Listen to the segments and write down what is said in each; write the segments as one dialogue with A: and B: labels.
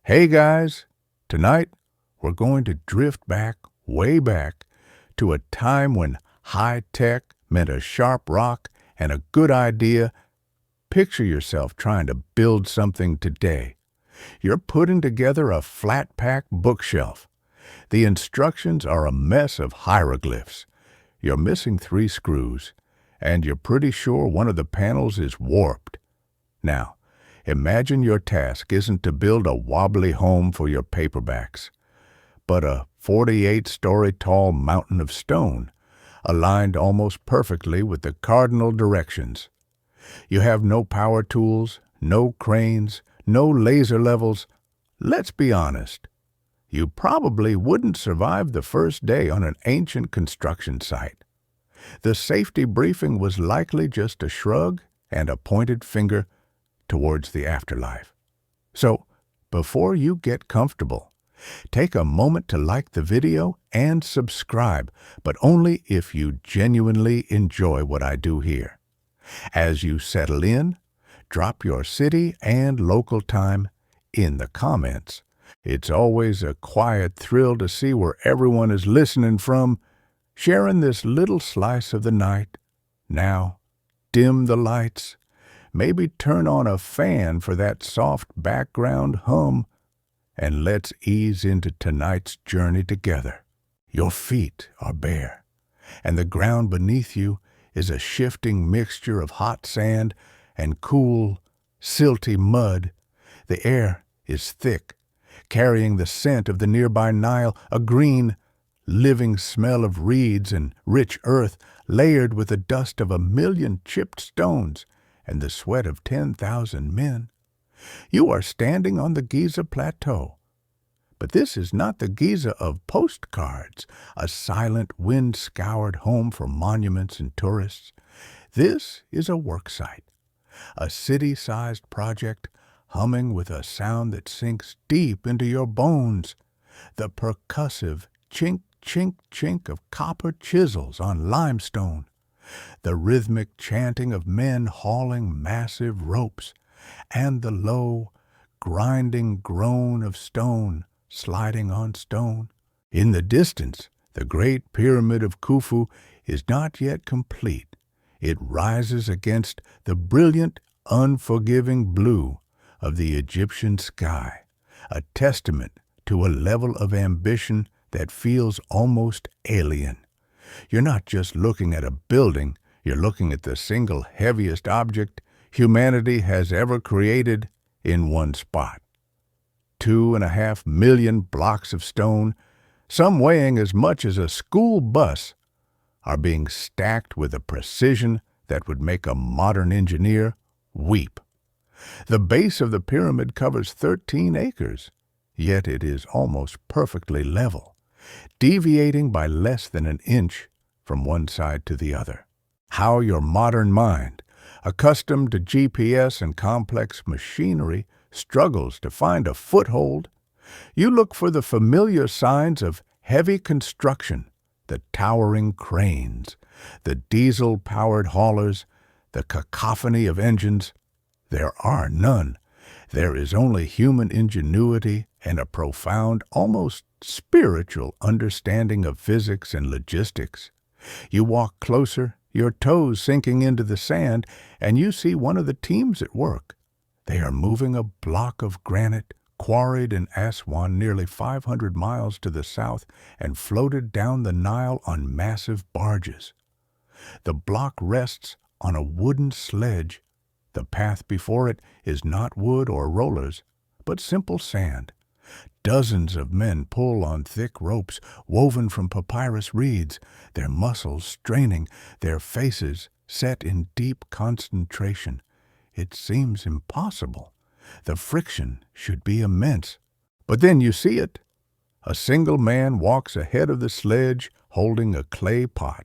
A: Hey guys, tonight we're going to drift back, way back, to a time when high tech meant a sharp rock and a good idea. Picture yourself trying to build something today. You're putting together a flat pack bookshelf. The instructions are a mess of hieroglyphs. You're missing 3 screws, and you're pretty sure one of the panels is warped. Now, imagine your task isn't to build a wobbly home for your paperbacks, but a 48-story tall mountain of stone, aligned almost perfectly with the cardinal directions. You have no power tools, no cranes, no laser levels. Let's be honest. You probably wouldn't survive the first day on an ancient construction site. The safety briefing was likely just a shrug and a pointed finger towards the afterlife. So, before you get comfortable, take a moment to like the video and subscribe, but only if you genuinely enjoy what I do here. As you settle in, drop your city and local time in the comments. It's always a quiet thrill to see where everyone is listening from, sharing this little slice of the night. Now, dim the lights. Maybe turn on a fan for that soft background hum, and let's ease into tonight's journey together. Your feet are bare, and the ground beneath you is a shifting mixture of hot sand and cool, silty mud. The air is thick, carrying the scent of the nearby Nile, a green, living smell of reeds and rich earth layered with the dust of 1,000,000 chipped stones and the sweat of 10,000 men. You are standing on the Giza Plateau. But this is not the Giza of postcards, a silent, wind-scoured home for monuments and tourists. This is a work site, a city-sized project humming with a sound that sinks deep into your bones, the percussive chink, chink, chink of copper chisels on limestone, the rhythmic chanting of men hauling massive ropes, and the low, grinding groan of stone sliding on stone. In the distance, the Great Pyramid of Khufu is not yet complete. It rises against the brilliant, unforgiving blue of the Egyptian sky, a testament to a level of ambition that feels almost alien. You're not just looking at a building, you're looking at the single heaviest object humanity has ever created in one spot. 2.5 million blocks of stone, some weighing as much as a school bus, are being stacked with a precision that would make a modern engineer weep. The base of the pyramid covers 13 acres, yet it is almost perfectly level, deviating by less than an inch from one side to the other. How your modern mind, accustomed to GPS and complex machinery, struggles to find a foothold. You look for the familiar signs of heavy construction, the towering cranes, the diesel-powered haulers, the cacophony of engines. There are none. There is only human ingenuity and a profound, almost spiritual understanding of physics and logistics. You walk closer, your toes sinking into the sand, and you see one of the teams at work. They are moving a block of granite quarried in Aswan nearly 500 miles to the south and floated down the Nile on massive barges. The block rests on a wooden sledge. The path before it is not wood or rollers, but simple sand. Dozens of men pull on thick ropes woven from papyrus reeds, their muscles straining, their faces set in deep concentration. It seems impossible. The friction should be immense. But then you see it. A single man walks ahead of the sledge holding a clay pot.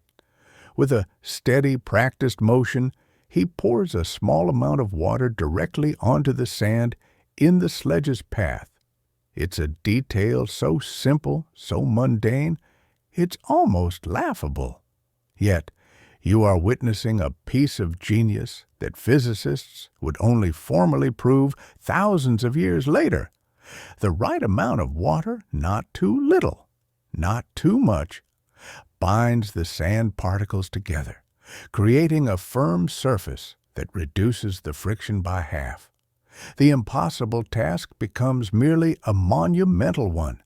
A: With a steady, practiced motion, he pours a small amount of water directly onto the sand in the sledge's path. It's a detail so simple, so mundane, it's almost laughable. Yet, you are witnessing a piece of genius that physicists would only formally prove thousands of years later. The right amount of water, not too little, not too much, binds the sand particles together, creating a firm surface that reduces the friction by half. The impossible task becomes merely a monumental one.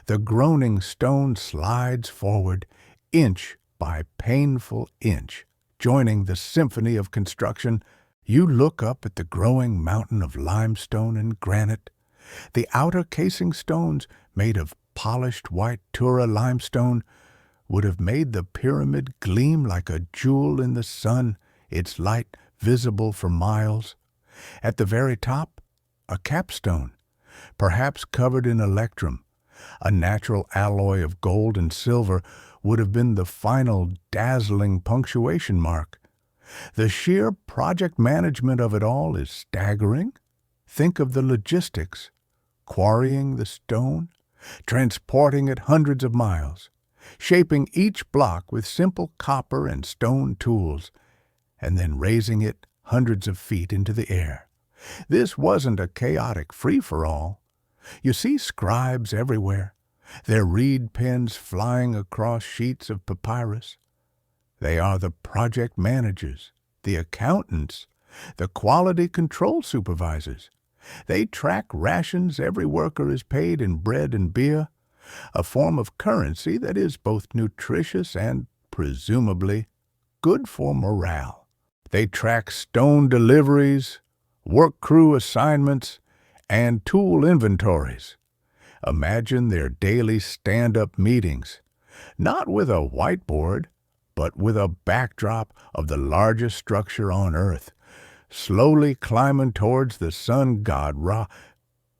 A: The groaning stone slides forward, inch by painful inch, joining the symphony of construction. You look up at the growing mountain of limestone and granite. The outer casing stones, made of polished white Tura limestone, would have made the pyramid gleam like a jewel in the sun, its light visible for miles. At the very top, a capstone, perhaps covered in electrum, a natural alloy of gold and silver, would have been the final dazzling punctuation mark. The sheer project management of it all is staggering. Think of the logistics: quarrying the stone, transporting it hundreds of miles, shaping each block with simple copper and stone tools, and then raising it hundreds of feet into the air. This wasn't a chaotic free-for-all. You see scribes everywhere, their reed pens flying across sheets of papyrus. They are the project managers, the accountants, the quality control supervisors. They track rations every worker is paid in bread and beer, a form of currency that is both nutritious and, presumably, good for morale. They track stone deliveries, work crew assignments, and tool inventories. Imagine their daily stand-up meetings, not with a whiteboard, but with a backdrop of the largest structure on Earth, slowly climbing towards the sun god Ra.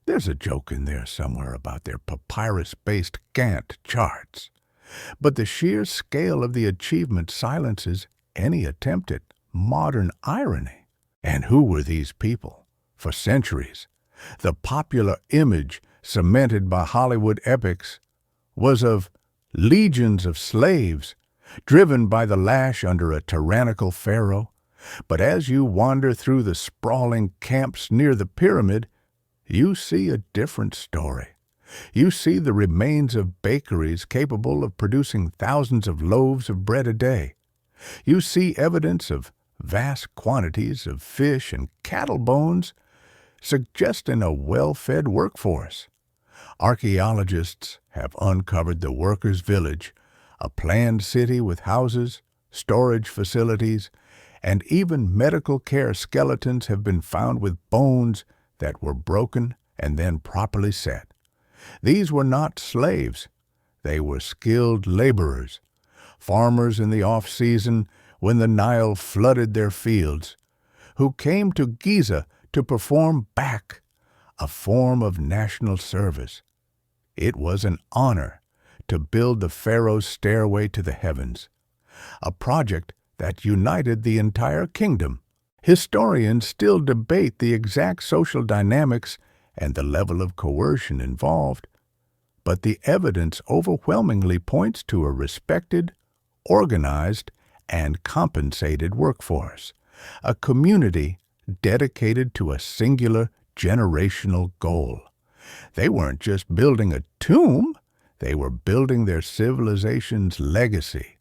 A: There's a joke in there somewhere about their papyrus-based Gantt charts. But the sheer scale of the achievement silences any attempt at modern irony. And who were these people? For centuries, the popular image, cemented by Hollywood epics, was of legions of slaves, driven by the lash under a tyrannical pharaoh. But as you wander through the sprawling camps near the pyramid, you see a different story. You see the remains of bakeries capable of producing thousands of loaves of bread a day. You see evidence of vast quantities of fish and cattle bones, suggesting a well-fed workforce. Archaeologists have uncovered the workers' village, a planned city with houses, storage facilities, and even medical care skeletons have been found with bones that were broken and then properly set. These were not slaves. They were skilled laborers, farmers in the off-season when the Nile flooded their fields, who came to Giza to perform back, a form of national service. It was an honor to build the pharaoh's stairway to the heavens, a project that united the entire kingdom. Historians still debate the exact social dynamics and the level of coercion involved, but the evidence overwhelmingly points to a respected, organized, and compensated workforce, a community dedicated to a singular generational goal. They weren't just building a tomb, they were building their civilization's legacy,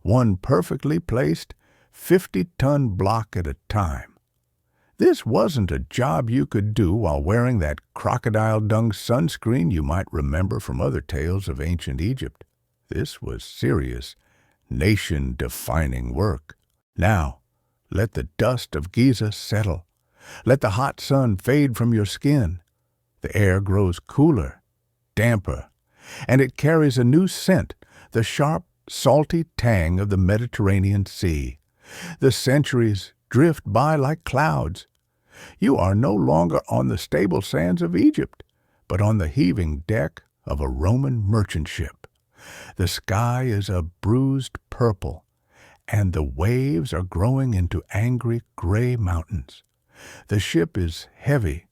A: one perfectly placed 50-ton block at a time. This wasn't a job you could do while wearing that crocodile dung sunscreen you might remember from other tales of ancient Egypt. This was serious, nation-defining work. Now, let the dust of Giza settle. Let the hot sun fade from your skin. The air grows cooler, damper, and it carries a new scent, the sharp, salty tang of the Mediterranean Sea. The centuries drift by like clouds. You are no longer on the stable sands of Egypt, but on the heaving deck of a Roman merchant ship. The sky is a bruised purple, and the waves are growing into angry gray mountains. The ship is heavy,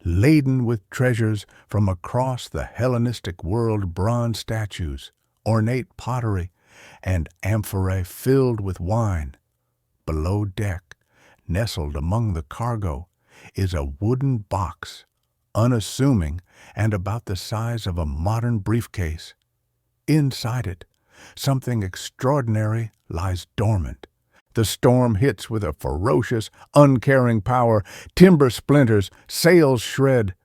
A: laden with treasures from across the Hellenistic world: bronze statues, ornate pottery, and amphorae filled with wine. Below deck, nestled among the cargo, is a wooden box, unassuming, and about the size of a modern briefcase. Inside it, something extraordinary lies dormant. The storm hits with a ferocious, uncaring power, timber splinters, sails shred,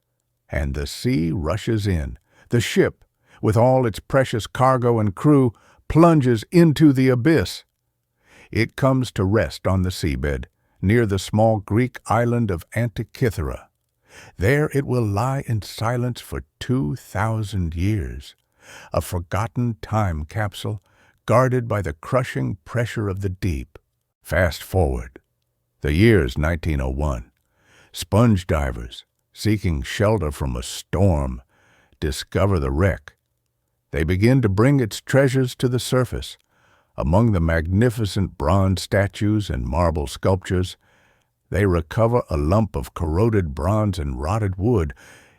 A: and the sea rushes in. The ship, with all its precious cargo and crew, plunges into the abyss. It comes to rest on the seabed, near the small Greek island of Antikythera. There it will lie in silence for 2,000 years, a forgotten time capsule guarded by the crushing pressure of the deep. Fast forward. The year's 1901. Sponge divers, seeking shelter from a storm, discover the wreck. They begin to bring its treasures to the surface. Among the magnificent bronze statues and marble sculptures, they recover a lump of corroded bronze and rotted wood.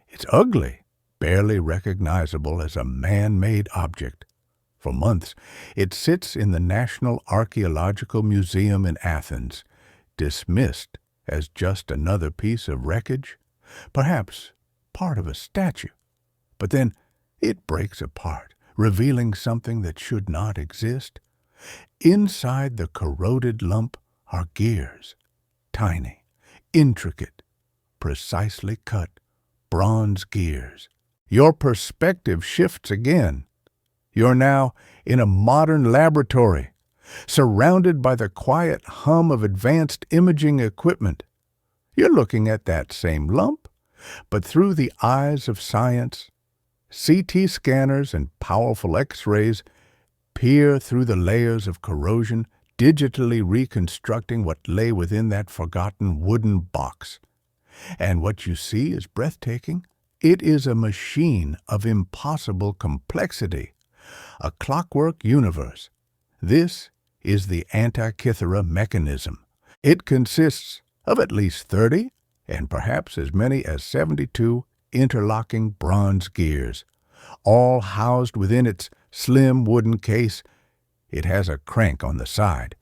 A: It's ugly, barely recognizable as a man-made object. For months, it sits in the National Archaeological Museum in Athens, dismissed as just another piece of wreckage, perhaps part of a statue. But then it breaks apart, revealing something that should not exist. Inside the corroded lump are gears, tiny, intricate, precisely cut bronze gears. Your perspective shifts again. You're now in a modern laboratory, surrounded by the quiet hum of advanced imaging equipment. You're looking at that same lump, but through the eyes of science. CT scanners and powerful X-rays peer through the layers of corrosion, digitally reconstructing what lay within that forgotten wooden box. And what you see is breathtaking. It is a machine of impossible complexity, a clockwork universe. This is the Antikythera mechanism. It consists of at least 30 and perhaps as many as 72 interlocking bronze gears, all housed within its slim wooden case. It has a crank on the side.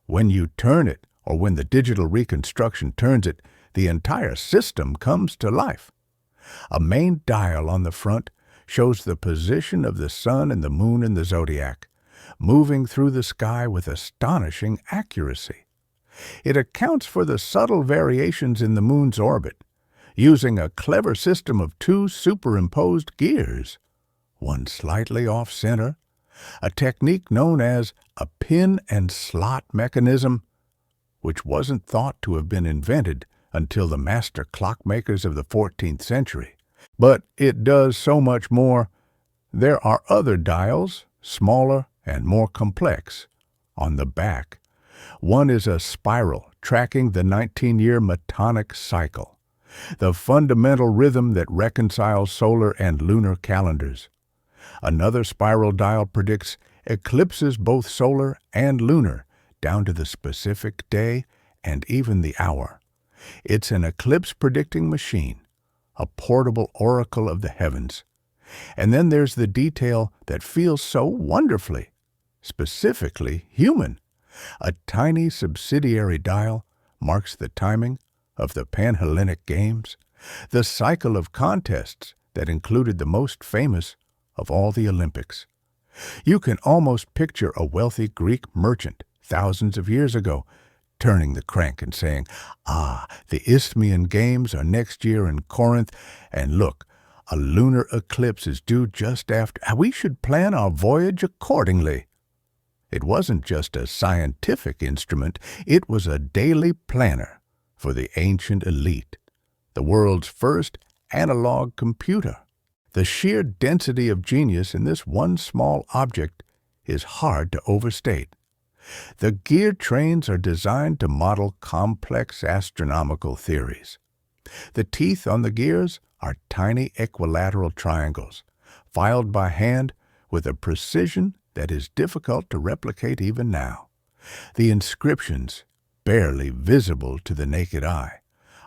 A: When you turn it, or when the digital reconstruction turns it, the entire system comes to life. A main dial on the front shows the position of the sun and the moon in the zodiac, moving through the sky with astonishing accuracy. It accounts for the subtle variations in the moon's orbit, using a clever system of 2 superimposed gears, one slightly off-center, a technique known as a pin and slot mechanism, which wasn't thought to have been invented until the master clockmakers of the 14th century. But it does so much more. There are other dials, smaller and more complex, on the back. One is a spiral tracking the 19-year metonic cycle, the fundamental rhythm that reconciles solar and lunar calendars. Another spiral dial predicts eclipses, both solar and lunar, down to the specific day and even the hour. It's an eclipse-predicting machine, a portable oracle of the heavens. And then there's the detail that feels so wonderfully, specifically human. A tiny subsidiary dial marks the timing of the Panhellenic Games, the cycle of contests that included the most famous of all the Olympics. You can almost picture a wealthy Greek merchant thousands of years ago turning the crank and saying, the Isthmian Games are next year in Corinth, and look, a lunar eclipse is due just after. We should plan our voyage accordingly. It wasn't just a scientific instrument, it was a daily planner for the ancient elite, the world's first analog computer. The sheer density of genius in this one small object is hard to overstate. The gear trains are designed to model complex astronomical theories. The teeth on the gears are tiny equilateral triangles, filed by hand with a precision that is difficult to replicate even now. The inscriptions, barely visible to the naked eye,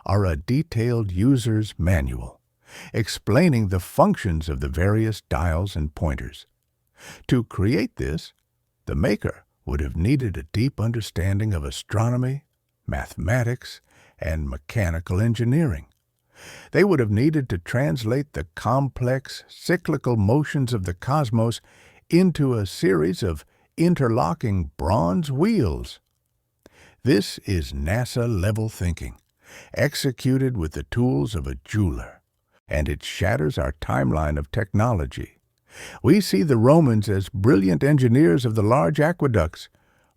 A: are a detailed user's manual, explaining the functions of the various dials and pointers. To create this, the maker would have needed a deep understanding of astronomy, mathematics, and mechanical engineering. They would have needed to translate the complex, cyclical motions of the cosmos into a series of interlocking bronze wheels. This is NASA-level thinking, executed with the tools of a jeweler, and it shatters our timeline of technology. We see the Romans as brilliant engineers of the large aqueducts,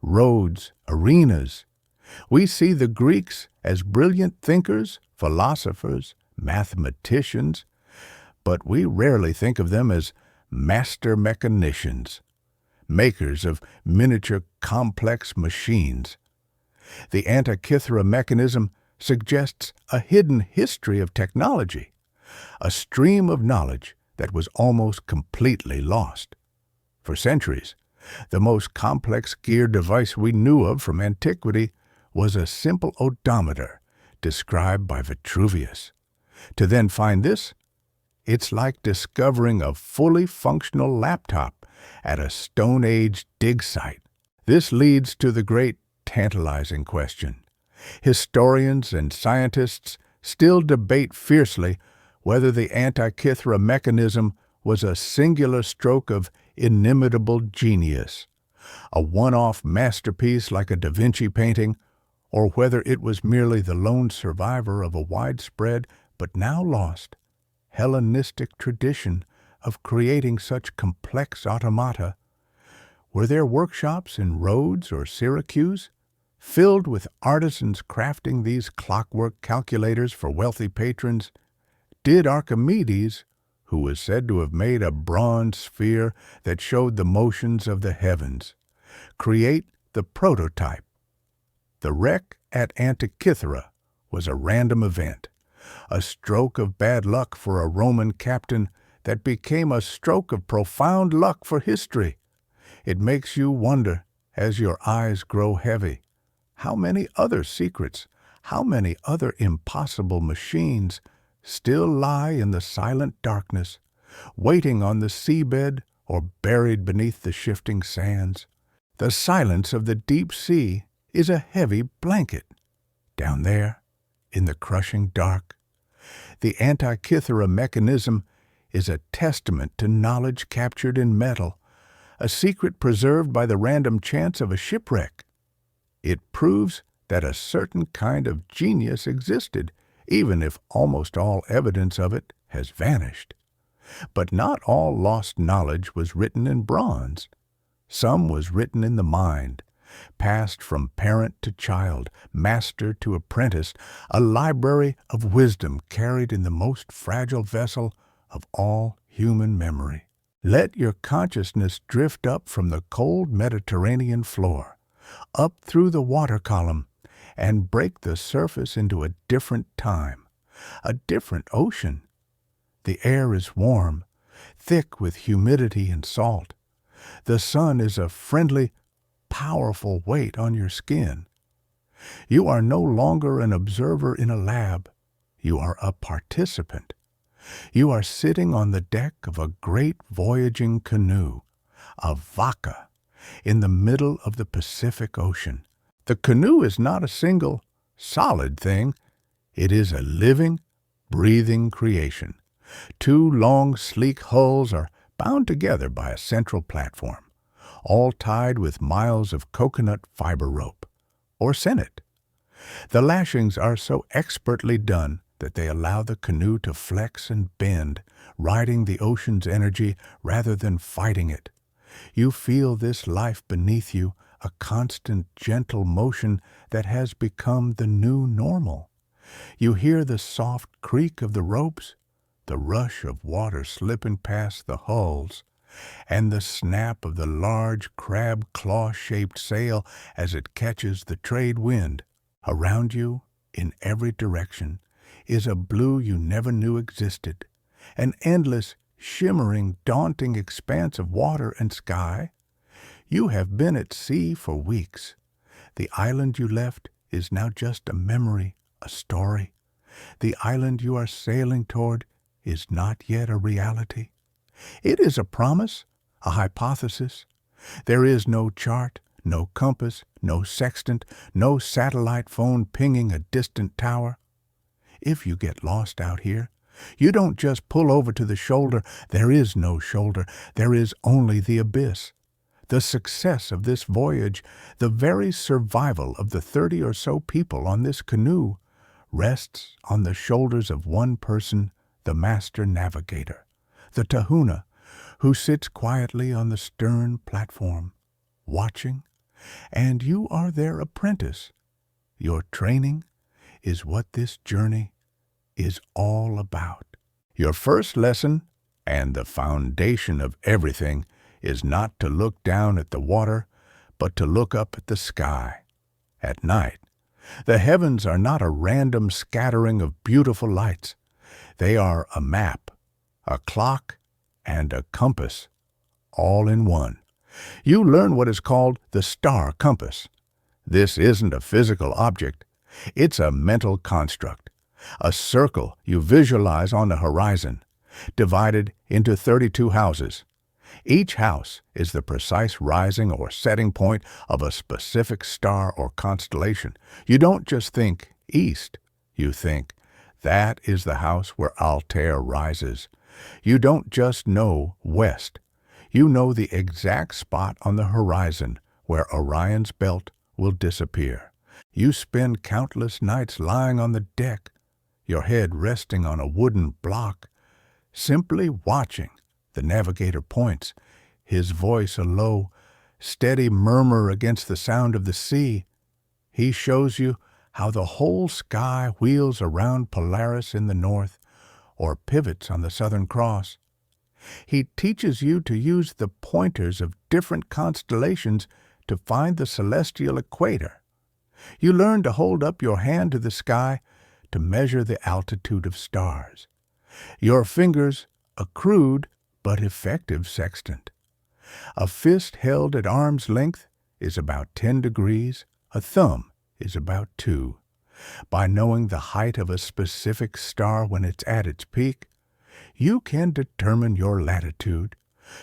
A: roads, arenas. We see the Greeks as brilliant thinkers, philosophers, mathematicians, but we rarely think of them as master mechanicians, makers of miniature complex machines. The Antikythera mechanism suggests a hidden history of technology, a stream of knowledge that was almost completely lost. For centuries, the most complex gear device we knew of from antiquity was a simple odometer described by Vitruvius. To then find this, it's like discovering a fully functional laptop at a Stone Age dig site. This leads to the great tantalizing question. Historians and scientists still debate fiercely whether the Antikythera mechanism was a singular stroke of inimitable genius, a one-off masterpiece like a Da Vinci painting, or whether it was merely the lone survivor of a widespread but now lost Hellenistic tradition of creating such complex automata. Were there workshops in Rhodes or Syracuse, filled with artisans crafting these clockwork calculators for wealthy patrons? Did Archimedes, who was said to have made a bronze sphere that showed the motions of the heavens, create the prototype? The wreck at Antikythera was a random event, a stroke of bad luck for a Roman captain that became a stroke of profound luck for history. It makes you wonder, as your eyes grow heavy, how many other secrets, how many other impossible machines still lie in the silent darkness, waiting on the seabed or buried beneath the shifting sands. The silence of the deep sea is a heavy blanket. Down there, in the crushing dark, the Antikythera mechanism is a testament to knowledge captured in metal, a secret preserved by the random chance of a shipwreck. It proves that a certain kind of genius existed, even if almost all evidence of it has vanished. But not all lost knowledge was written in bronze. Some was written in the mind, passed from parent to child, master to apprentice, a library of wisdom carried in the most fragile vessel of all human memory. Let your consciousness drift up from the cold Mediterranean floor, up through the water column, and break the surface into a different time, a different ocean. The air is warm, thick with humidity and salt. The sun is a friendly, powerful weight on your skin. You are no longer an observer in a lab. You are a participant. You are sitting on the deck of a great voyaging canoe, a vaca, in the middle of the Pacific Ocean. The canoe is not a single, solid thing. It is a living, breathing creation. Two long, sleek hulls are bound together by a central platform, all tied with miles of coconut fiber rope, or sennit. The lashings are so expertly done that they allow the canoe to flex and bend, riding the ocean's energy rather than fighting it. You feel this life beneath you, a constant, gentle motion that has become the new normal. You hear the soft creak of the ropes, the rush of water slipping past the hulls, and the snap of the large crab claw-shaped sail as it catches the trade wind. Around you, in every direction, is a blue you never knew existed, an endless, shimmering, daunting expanse of water and sky. You have been at sea for weeks. The island you left is now just a memory, a story. The island you are sailing toward is not yet a reality. It is a promise, a hypothesis. There is no chart, no compass, no sextant, no satellite phone pinging a distant tower. if you get lost out here. You don't just pull over to the shoulder. There is no shoulder. There is only the abyss. The success of this voyage, the very survival of the 30 or so people on this canoe, rests on the shoulders of one person, the master navigator, the Tahuna, who sits quietly on the stern platform, watching, and you are their apprentice. Your training is what this journey is all about. Your first lesson, and the foundation of everything, is not to look down at the water, but to look up at the sky. At night, the heavens are not a random scattering of beautiful lights. They are a map, a clock, and a compass, all in one. You learn what is called the star compass. This isn't a physical object. It's a mental construct, a circle you visualize on the horizon, divided into 32 houses. Each house is the precise rising or setting point of a specific star or constellation. You don't just think east. You think, that is the house where Altair rises. You don't just know west. You know the exact spot on the horizon where Orion's belt will disappear. You spend countless nights lying on the deck, your head resting on a wooden block, simply watching. The navigator points, his voice a low, steady murmur against the sound of the sea. He shows you how the whole sky wheels around Polaris in the north, or pivots on the Southern Cross. He teaches you to use the pointers of different constellations to find the celestial equator. You learn to hold up your hand to the sky to measure the altitude of stars. Your fingers, a crude but effective sextant. A fist held at arm's length is about 10 degrees, a thumb is about 2. By knowing the height of a specific star when it's at its peak, you can determine your latitude,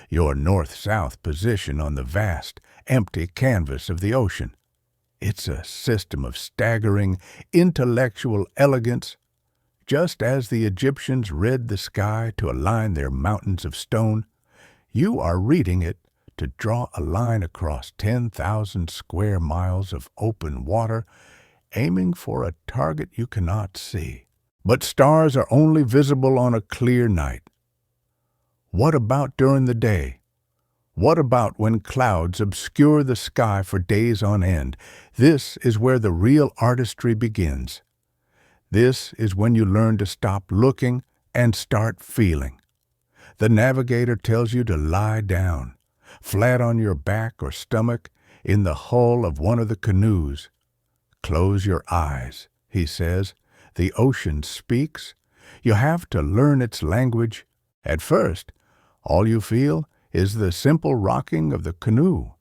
A: your north-south position on the vast, empty canvas of the ocean. It's a system of staggering, intellectual elegance. Just as the Egyptians read the sky to align their mountains of stone, you are reading it to draw a line across 10,000 square miles of open water, aiming for a target you cannot see. But stars are only visible on a clear night. What about during the day? What about when clouds obscure the sky for days on end? This is where the real artistry begins. This is when you learn to stop looking and start feeling. The navigator tells you to lie down, flat on your back or stomach, in the hull of one of the canoes. Close your eyes, he says. The ocean speaks. You have to learn its language. At first, all you feel is the simple rocking of the canoe.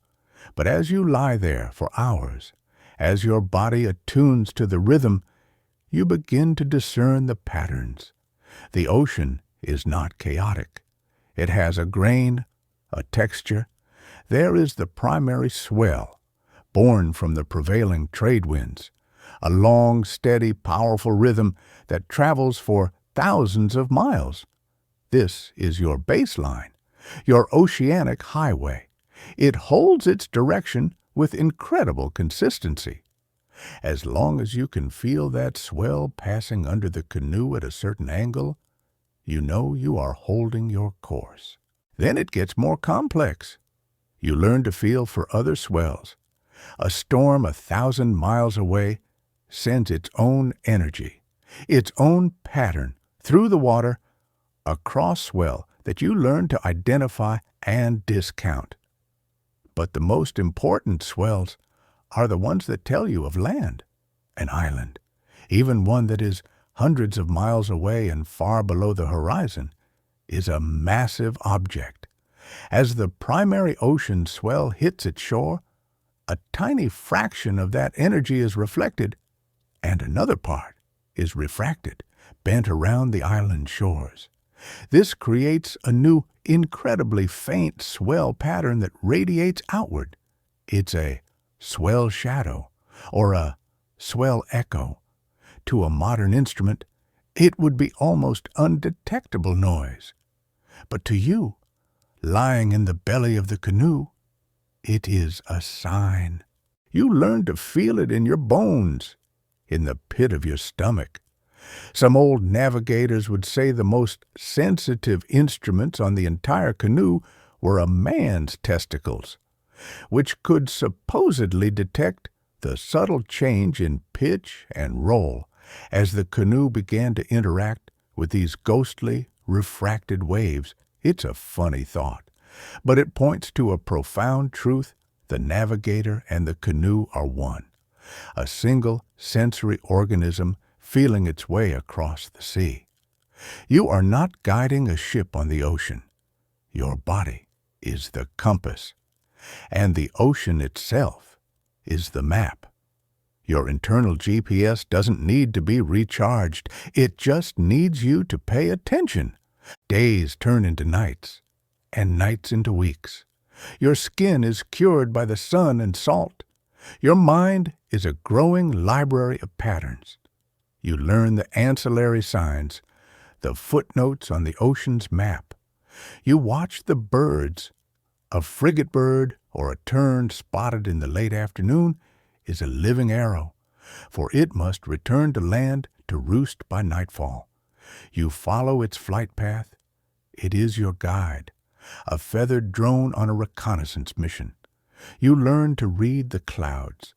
A: But as you lie there for hours, as your body attunes to the rhythm, you begin to discern the patterns. The ocean is not chaotic. It has a grain, a texture. There is the primary swell, born from the prevailing trade winds, a long, steady, powerful rhythm that travels for thousands of miles. This is your baseline, your oceanic highway. It holds its direction with incredible consistency. As long as you can feel that swell passing under the canoe at a certain angle, you know you are holding your course. Then it gets more complex. You learn to feel for other swells. A storm 1,000 miles away sends its own energy, its own pattern through the water, a cross swell that you learn to identify and discount. But the most important swells are the ones that tell you of land, an island, even one that is hundreds of miles away and far below the horizon, is a massive object. As the primary ocean swell hits its shore, a tiny fraction of that energy is reflected, and another part is refracted, bent around the island shores. This creates a new, incredibly faint swell pattern that radiates outward. It's a swell shadow, or a swell echo. To a modern instrument, It would be almost undetectable noise. But to you, lying in the belly of the canoe, it is a sign. You learn to feel it in your bones, in the pit of your stomach. Some old navigators would say the most sensitive instruments on the entire canoe were a man's testicles, which could supposedly detect the subtle change in pitch and roll as the canoe began to interact with these ghostly, refracted waves. It's a funny thought, but it points to a profound truth. The navigator and the canoe are one, a single sensory organism feeling its way across the sea. You are not guiding a ship on the ocean. Your body is the compass, and the ocean itself is the map. Your internal GPS doesn't need to be recharged. It just needs you to pay attention. Days turn into nights, and nights into weeks. Your skin is cured by the sun and salt. Your mind is a growing library of patterns. You learn the ancillary signs, the footnotes on the ocean's map. You watch the birds. A frigate bird or a tern spotted in the late afternoon is a living arrow, for it must return to land to roost by nightfall. You follow its flight path. It is your guide, a feathered drone on a reconnaissance mission. You learn to read the clouds.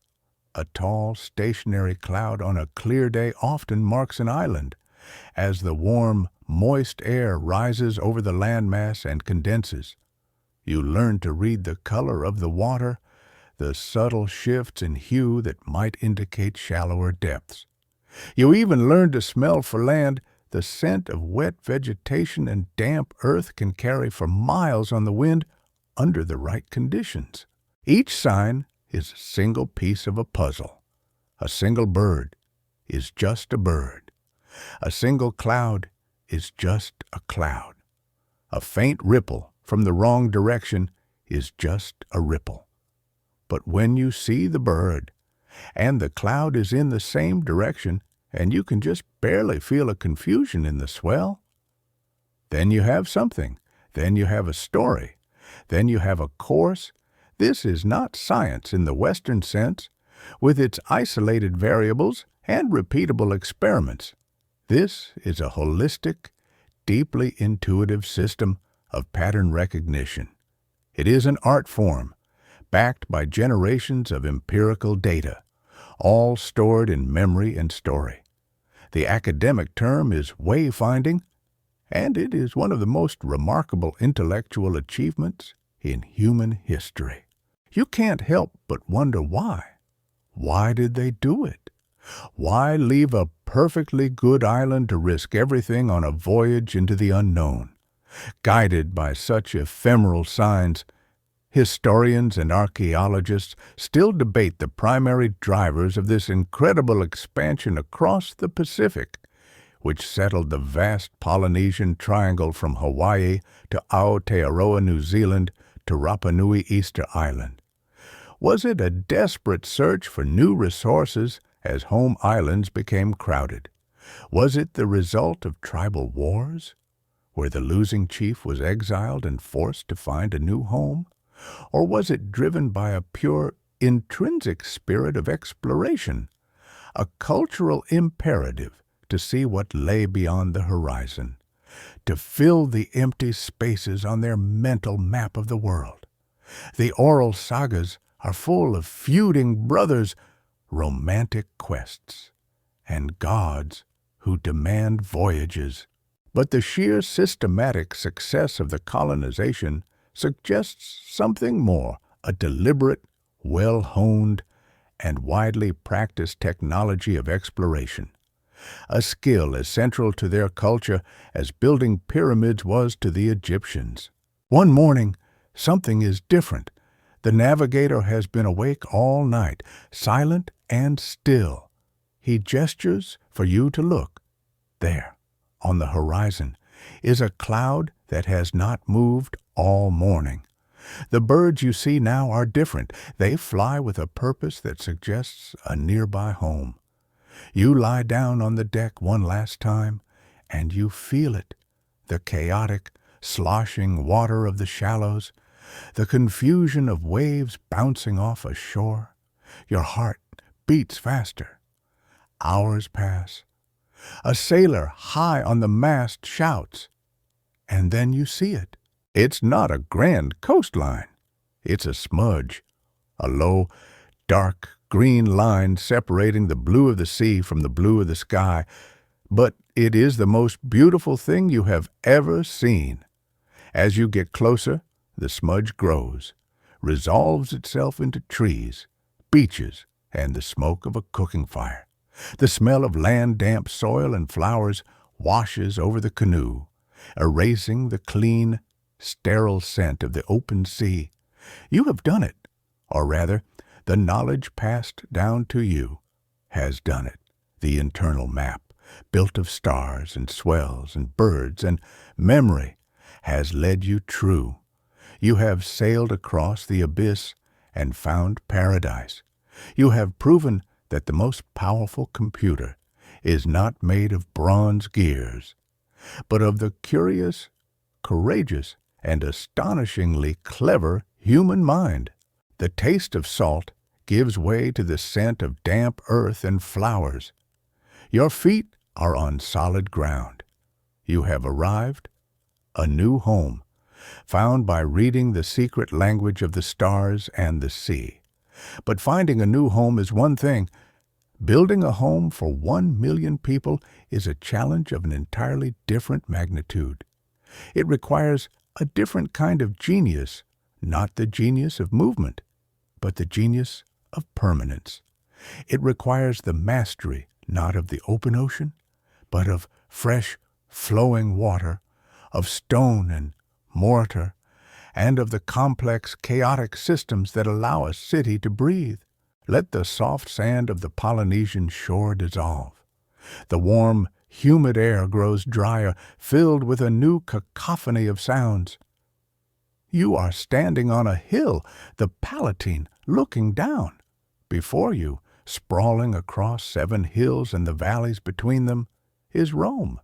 A: A tall, stationary cloud on a clear day often marks an island, as the warm, moist air rises over the landmass and condenses. You learn to read the color of the water, the subtle shifts in hue that might indicate shallower depths. You even learn to smell for land. The scent of wet vegetation and damp earth can carry for miles on the wind under the right conditions. Each sign is a single piece of a puzzle. A single bird is just a bird. A single cloud is just a cloud. A faint ripple from the wrong direction is just a ripple. But when you see the bird, and the cloud is in the same direction, and you can just barely feel a confusion in the swell, then you have something. Then you have a story. Then you have a course. This is not science in the Western sense, with its isolated variables and repeatable experiments. This is a holistic, deeply intuitive system of pattern recognition. It is an art form, backed by generations of empirical data, all stored in memory and story. The academic term is wayfinding, and it is one of the most remarkable intellectual achievements in human history. You can't help but wonder why. Why did they do it? Why leave a perfectly good island to risk everything on a voyage into the unknown? Guided by such ephemeral signs, historians and archaeologists still debate the primary drivers of this incredible expansion across the Pacific, which settled the vast Polynesian triangle from Hawaii to Aotearoa, New Zealand, to Rapa Nui, Easter Island. Was it a desperate search for new resources as home islands became crowded? Was it the result of tribal wars, where the losing chief was exiled and forced to find a new home? Or was it driven by a pure, intrinsic spirit of exploration, a cultural imperative to see what lay beyond the horizon, to fill the empty spaces on their mental map of the world? The oral sagas are full of feuding brothers, romantic quests, and gods who demand voyages. But the sheer systematic success of the colonization suggests something more, a deliberate, well-honed, and widely practiced technology of exploration, a skill as central to their culture as building pyramids was to the Egyptians. One morning, something is different. The navigator has been awake all night, silent and still. He gestures for you to look. There, on the horizon, is a cloud that has not moved all morning. The birds you see now are different. They fly with a purpose that suggests a nearby home. You lie down on the deck one last time, and you feel it, the chaotic, sloshing water of the shallows, the confusion of waves bouncing off a shore. Your heart beats faster. Hours pass. A sailor high on the mast shouts, and then you see it. It's not a grand coastline. It's a smudge, a low, dark green line separating the blue of the sea from the blue of the sky, but it is the most beautiful thing you have ever seen. As you get closer, the smudge grows, resolves itself into trees, beaches, and the smoke of a cooking fire. The smell of land-damp soil and flowers washes over the canoe, erasing the clean, sterile scent of the open sea. You have done it, or rather, the knowledge passed down to you has done it. The internal map, built of stars and swells and birds and memory, has led you true. You have sailed across the abyss and found paradise. You have proven that the most powerful computer is not made of bronze gears, but of the curious, courageous, and astonishingly clever human mind. The taste of salt gives way to the scent of damp earth and flowers. Your feet are on solid ground. You have arrived, a new home, found by reading the secret language of the stars and the sea. But finding a new home is one thing. Building a home for 1 million people is a challenge of an entirely different magnitude. It requires a different kind of genius, not the genius of movement, but the genius of permanence. It requires the mastery not of the open ocean, but of fresh, flowing water, of stone and mortar, and of the complex, chaotic systems that allow a city to breathe. Let the soft sand of the Polynesian shore dissolve. The warm, humid air grows drier, filled with a new cacophony of sounds. You are standing on a hill, the Palatine, looking down. Before you, sprawling across 7 hills and the valleys between them, is Rome.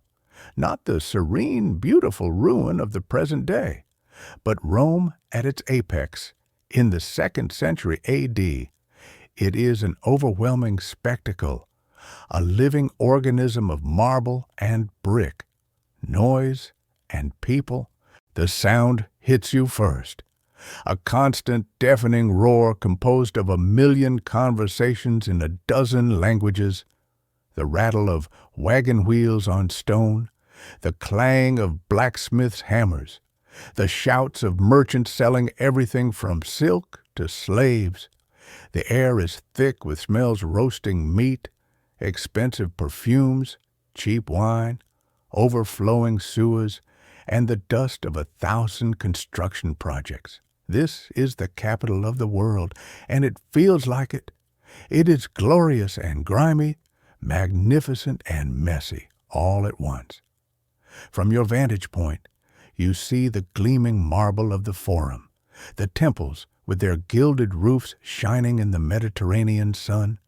A: Not the serene, beautiful ruin of the present day, but Rome at its apex, in the 2nd century A.D. It is an overwhelming spectacle, a living organism of marble and brick, noise and people. The sound hits you first. A constant, deafening roar composed of 1 million conversations in 12 languages, the rattle of wagon wheels on stone, the clang of blacksmiths' hammers, the shouts of merchants selling everything from silk to slaves. The air is thick with smells roasting meat, expensive perfumes, cheap wine, overflowing sewers, and the dust of 1,000 construction projects. This is the capital of the world, and it feels like it. It is glorious and grimy, magnificent and messy, all at once. From your vantage point, you see the gleaming marble of the Forum, the temples with their gilded roofs shining in the Mediterranean sun.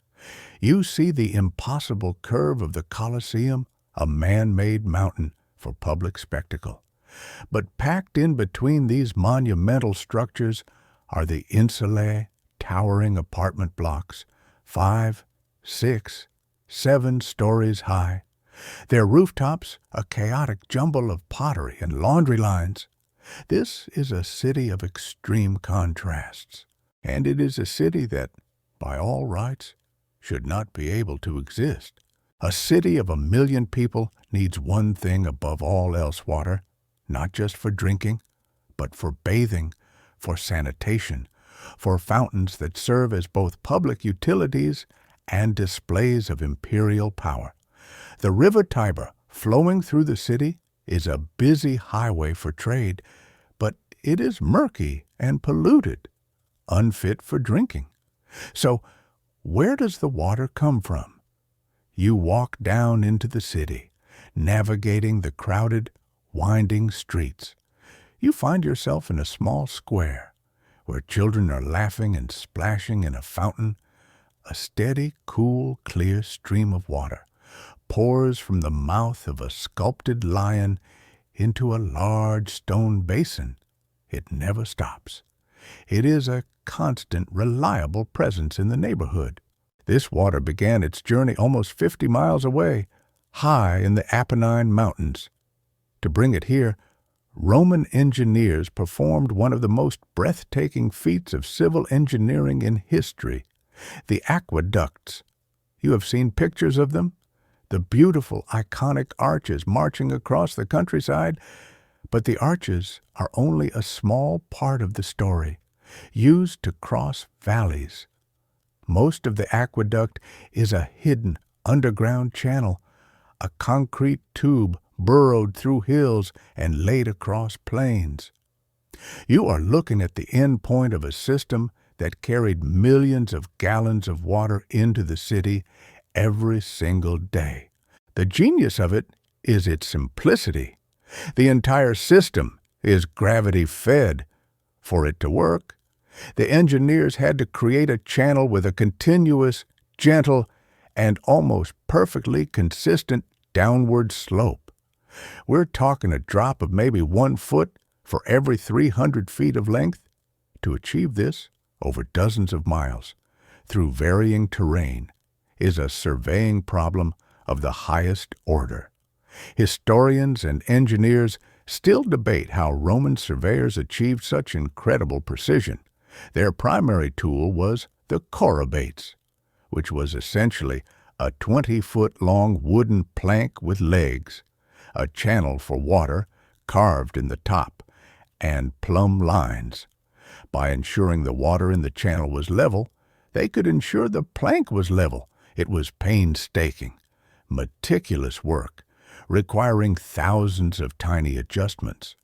A: You see the impossible curve of the Colosseum, a man-made mountain for public spectacle. But packed in between these monumental structures are the insulae, towering apartment blocks, 5, 6, 7 stories high. Their rooftops a chaotic jumble of pottery and laundry lines. This is a city of extreme contrasts, and it is a city that, by all rights, should not be able to exist. A city of 1 million people needs one thing above all else: water, not just for drinking, but for bathing, for sanitation, for fountains that serve as both public utilities and displays of imperial power. The river Tiber, flowing through the city, is a busy highway for trade, but it is murky and polluted, unfit for drinking. So, where does the water come from? You walk down into the city, navigating the crowded, winding streets. You find yourself in a small square, where children are laughing and splashing in a fountain, a steady, cool, clear stream of water, pours from the mouth of a sculpted lion into a large stone basin. It never stops. It is a constant, reliable presence in the neighborhood. This water began its journey almost 50 miles away, high in the Apennine Mountains. To bring it here, Roman engineers performed one of the most breathtaking feats of civil engineering in history, the aqueducts. You have seen pictures of them? The beautiful, iconic arches marching across the countryside. But the arches are only a small part of the story, used to cross valleys. Most of the aqueduct is a hidden underground channel, a concrete tube burrowed through hills and laid across plains. You are looking at the end point of a system that carried millions of gallons of water into the city every single day. The genius of it is its simplicity. The entire system is gravity-fed. For it to work, the engineers had to create a channel with a continuous, gentle, and almost perfectly consistent downward slope. We're talking a drop of maybe 1 foot for every 300 feet of length. To achieve this, over dozens of miles, through varying terrain, is a surveying problem of the highest order. Historians and engineers still debate how Roman surveyors achieved such incredible precision. Their primary tool was the chorobates, which was essentially a 20-foot-long wooden plank with legs, a channel for water carved in the top, and plumb lines. By ensuring the water in the channel was level, they could ensure the plank was level. It was painstaking, meticulous work, requiring thousands of tiny adjustments.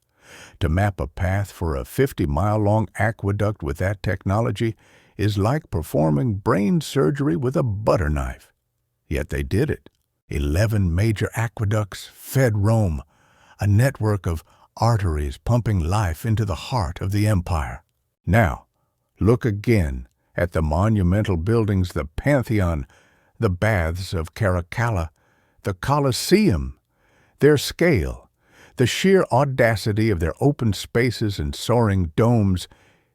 A: To map a path for a 50-mile-long aqueduct with that technology is like performing brain surgery with a butter knife. Yet they did it. 11 major aqueducts fed Rome, a network of arteries pumping life into the heart of the empire. Now, look again at the monumental buildings, the Pantheon, the Baths of Caracalla, the Colosseum. Their scale, the sheer audacity of their open spaces and soaring domes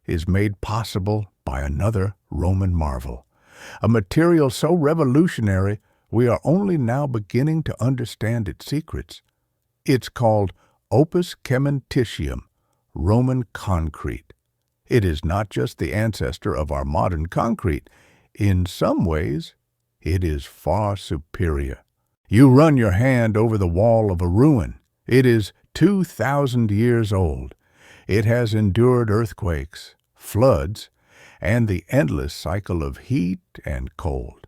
A: is made possible by another Roman marvel, a material so revolutionary we are only now beginning to understand its secrets. It's called opus cementitium, Roman concrete. It is not just the ancestor of our modern concrete. In some ways, it is far superior. You run your hand over the wall of a ruin. It is 2,000 years old. It has endured earthquakes, floods, and the endless cycle of heat and cold.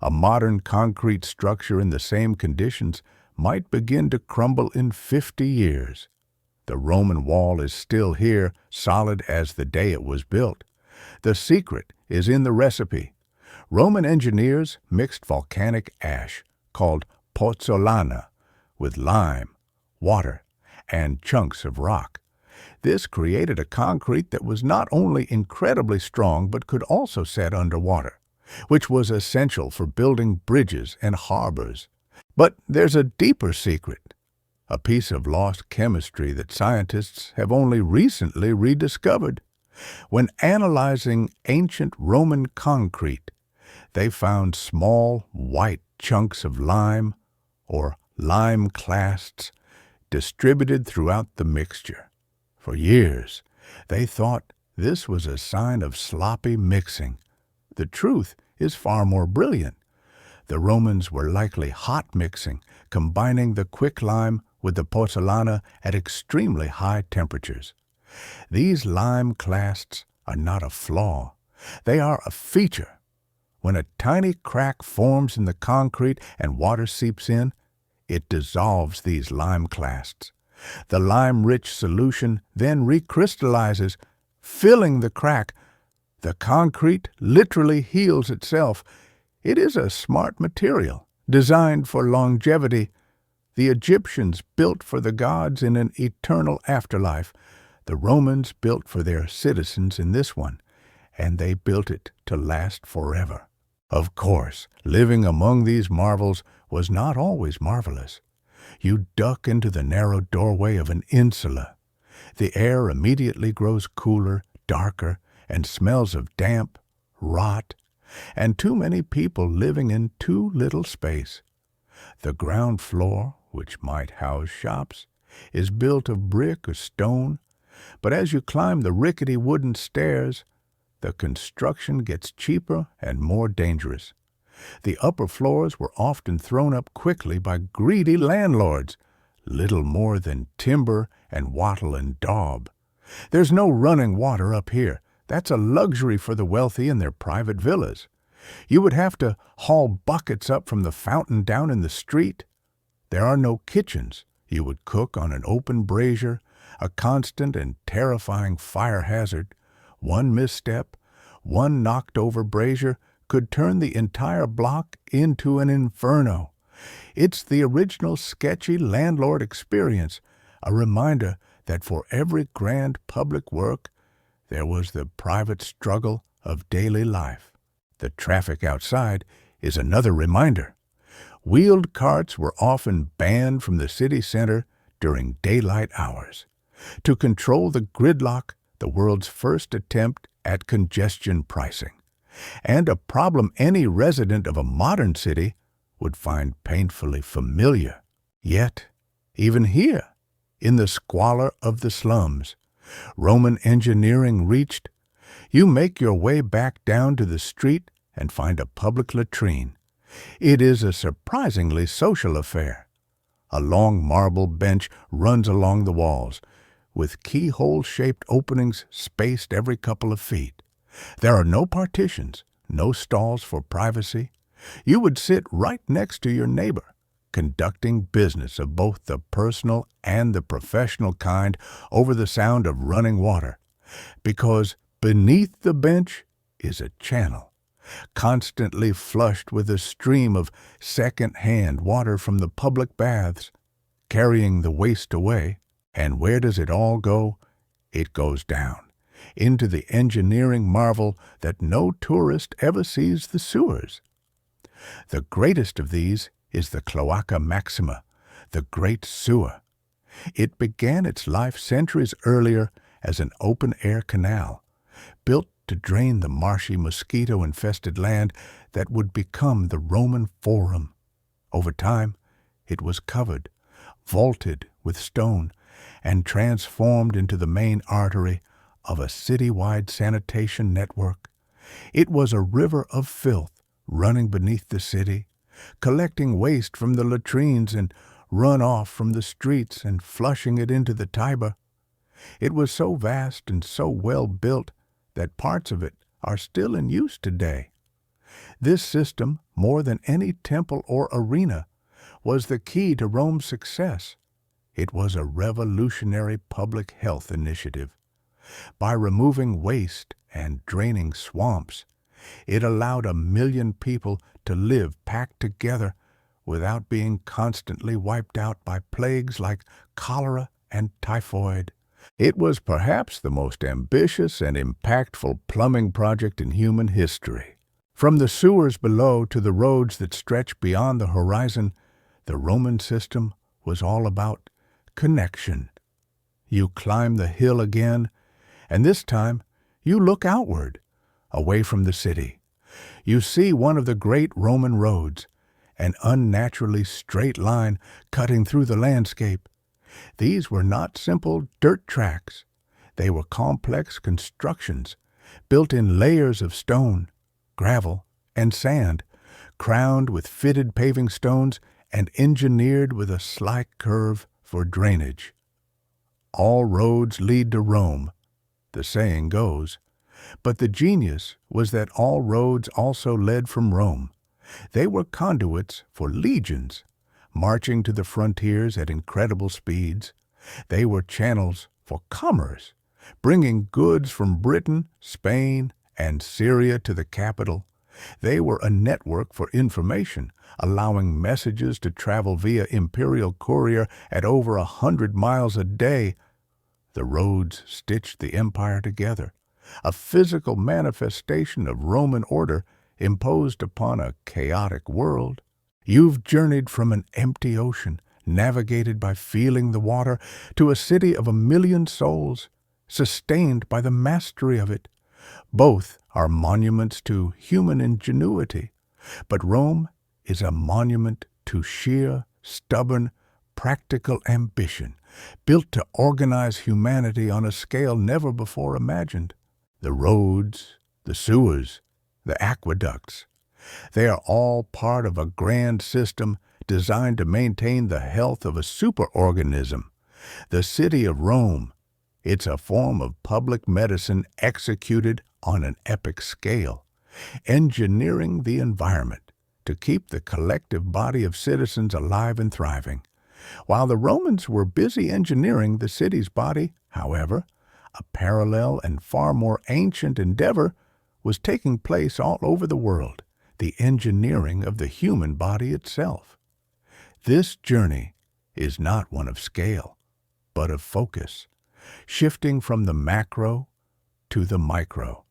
A: A modern concrete structure in the same conditions might begin to crumble in 50 years. The Roman wall is still here, solid as the day it was built. The secret is in the recipe. Roman engineers mixed volcanic ash, called pozzolana, with lime, water, and chunks of rock. This created a concrete that was not only incredibly strong but could also set underwater, which was essential for building bridges and harbors. But there's a deeper secret, a piece of lost chemistry that scientists have only recently rediscovered. When analyzing ancient Roman concrete, they found small white chunks of lime, or lime clasts, distributed throughout the mixture. For years, they thought this was a sign of sloppy mixing. The truth is far more brilliant. The Romans were likely hot mixing, combining the quicklime with the pozzolana at extremely high temperatures. These lime clasts are not a flaw. They are a feature. When a tiny crack forms in the concrete and water seeps in, it dissolves these lime clasts. The lime-rich solution then recrystallizes, filling the crack. The concrete literally heals itself. It is a smart material, designed for longevity. The Egyptians built for the gods in an eternal afterlife. The Romans built for their citizens in this one, and they built it to last forever. Of course, living among these marvels was not always marvelous. You duck into the narrow doorway of an insula. The air immediately grows cooler, darker, and smells of damp, rot, and too many people living in too little space. The ground floor, which might house shops, is built of brick or stone, but as you climb the rickety wooden stairs, the construction gets cheaper and more dangerous. The upper floors were often thrown up quickly by greedy landlords, little more than timber and wattle and daub. There's no running water up here. That's a luxury for the wealthy in their private villas. You would have to haul buckets up from the fountain down in the street. There are no kitchens. You would cook on an open brazier, a constant and terrifying fire hazard. One misstep, one knocked-over brazier could turn the entire block into an inferno. It's the original sketchy landlord experience, a reminder that for every grand public work, there was the private struggle of daily life. The traffic outside is another reminder. Wheeled carts were often banned from the city center during daylight hours. To control the gridlock, the world's first attempt at congestion pricing, and a problem any resident of a modern city would find painfully familiar. Yet, even here, in the squalor of the slums, Roman engineering reached. You make your way back down to the street and find a public latrine. It is a surprisingly social affair. A long marble bench runs along the walls, with keyhole-shaped openings spaced every couple of feet. There are no partitions, no stalls for privacy. You would sit right next to your neighbor, conducting business of both the personal and the professional kind over the sound of running water, because beneath the bench is a channel, constantly flushed with a stream of second-hand water from the public baths, carrying the waste away. And where does it all go? It goes down into the engineering marvel that no tourist ever sees the sewers. The greatest of these is the Cloaca Maxima, the Great Sewer. It began its life centuries earlier as an open-air canal, built to drain the marshy, mosquito-infested land that would become the Roman Forum. Over time, it was covered, vaulted with stone, and transformed into the main artery of a citywide sanitation network. It was a river of filth running beneath the city, collecting waste from the latrines and runoff from the streets and flushing it into the Tiber. It was so vast and so well built that parts of it are still in use today. This system, more than any temple or arena, was the key to Rome's success. It was a revolutionary public health initiative. By removing waste and draining swamps, it allowed 1 million people to live packed together without being constantly wiped out by plagues like cholera and typhoid. It was perhaps the most ambitious and impactful plumbing project in human history. From the sewers below to the roads that stretch beyond the horizon, the Roman system was all about connection. You climb the hill again, and this time you look outward, away from the city. You see one of the great Roman roads, an unnaturally straight line cutting through the landscape. These were not simple dirt tracks. They were complex constructions, built in layers of stone, gravel, and sand, crowned with fitted paving stones and engineered with a slight curve for drainage. All roads lead to Rome, the saying goes, but the genius was that all roads also led from Rome. They were conduits for legions, marching to the frontiers at incredible speeds. They were channels for commerce, bringing goods from Britain, Spain, and Syria to the capital. They were a network for information, allowing messages to travel via imperial courier at over 100 miles a day. The roads stitched the empire together, a physical manifestation of Roman order imposed upon a chaotic world. You've journeyed from an empty ocean, navigated by feeling the water, to a city of 1,000,000 souls, sustained by the mastery of it. Both are monuments to human ingenuity, but Rome is a monument to sheer, stubborn, practical ambition, built to organize humanity on a scale never before imagined. The roads, the sewers, the aqueducts, they are all part of a grand system designed to maintain the health of a superorganism. The city of Rome, it's a form of public medicine executed on an epic scale, engineering the environment to keep the collective body of citizens alive and thriving. While the Romans were busy engineering the city's body, however, a parallel and far more ancient endeavor was taking place all over the world, the engineering of the human body itself. This journey is not one of scale, but of focus, shifting from the macro to the micro,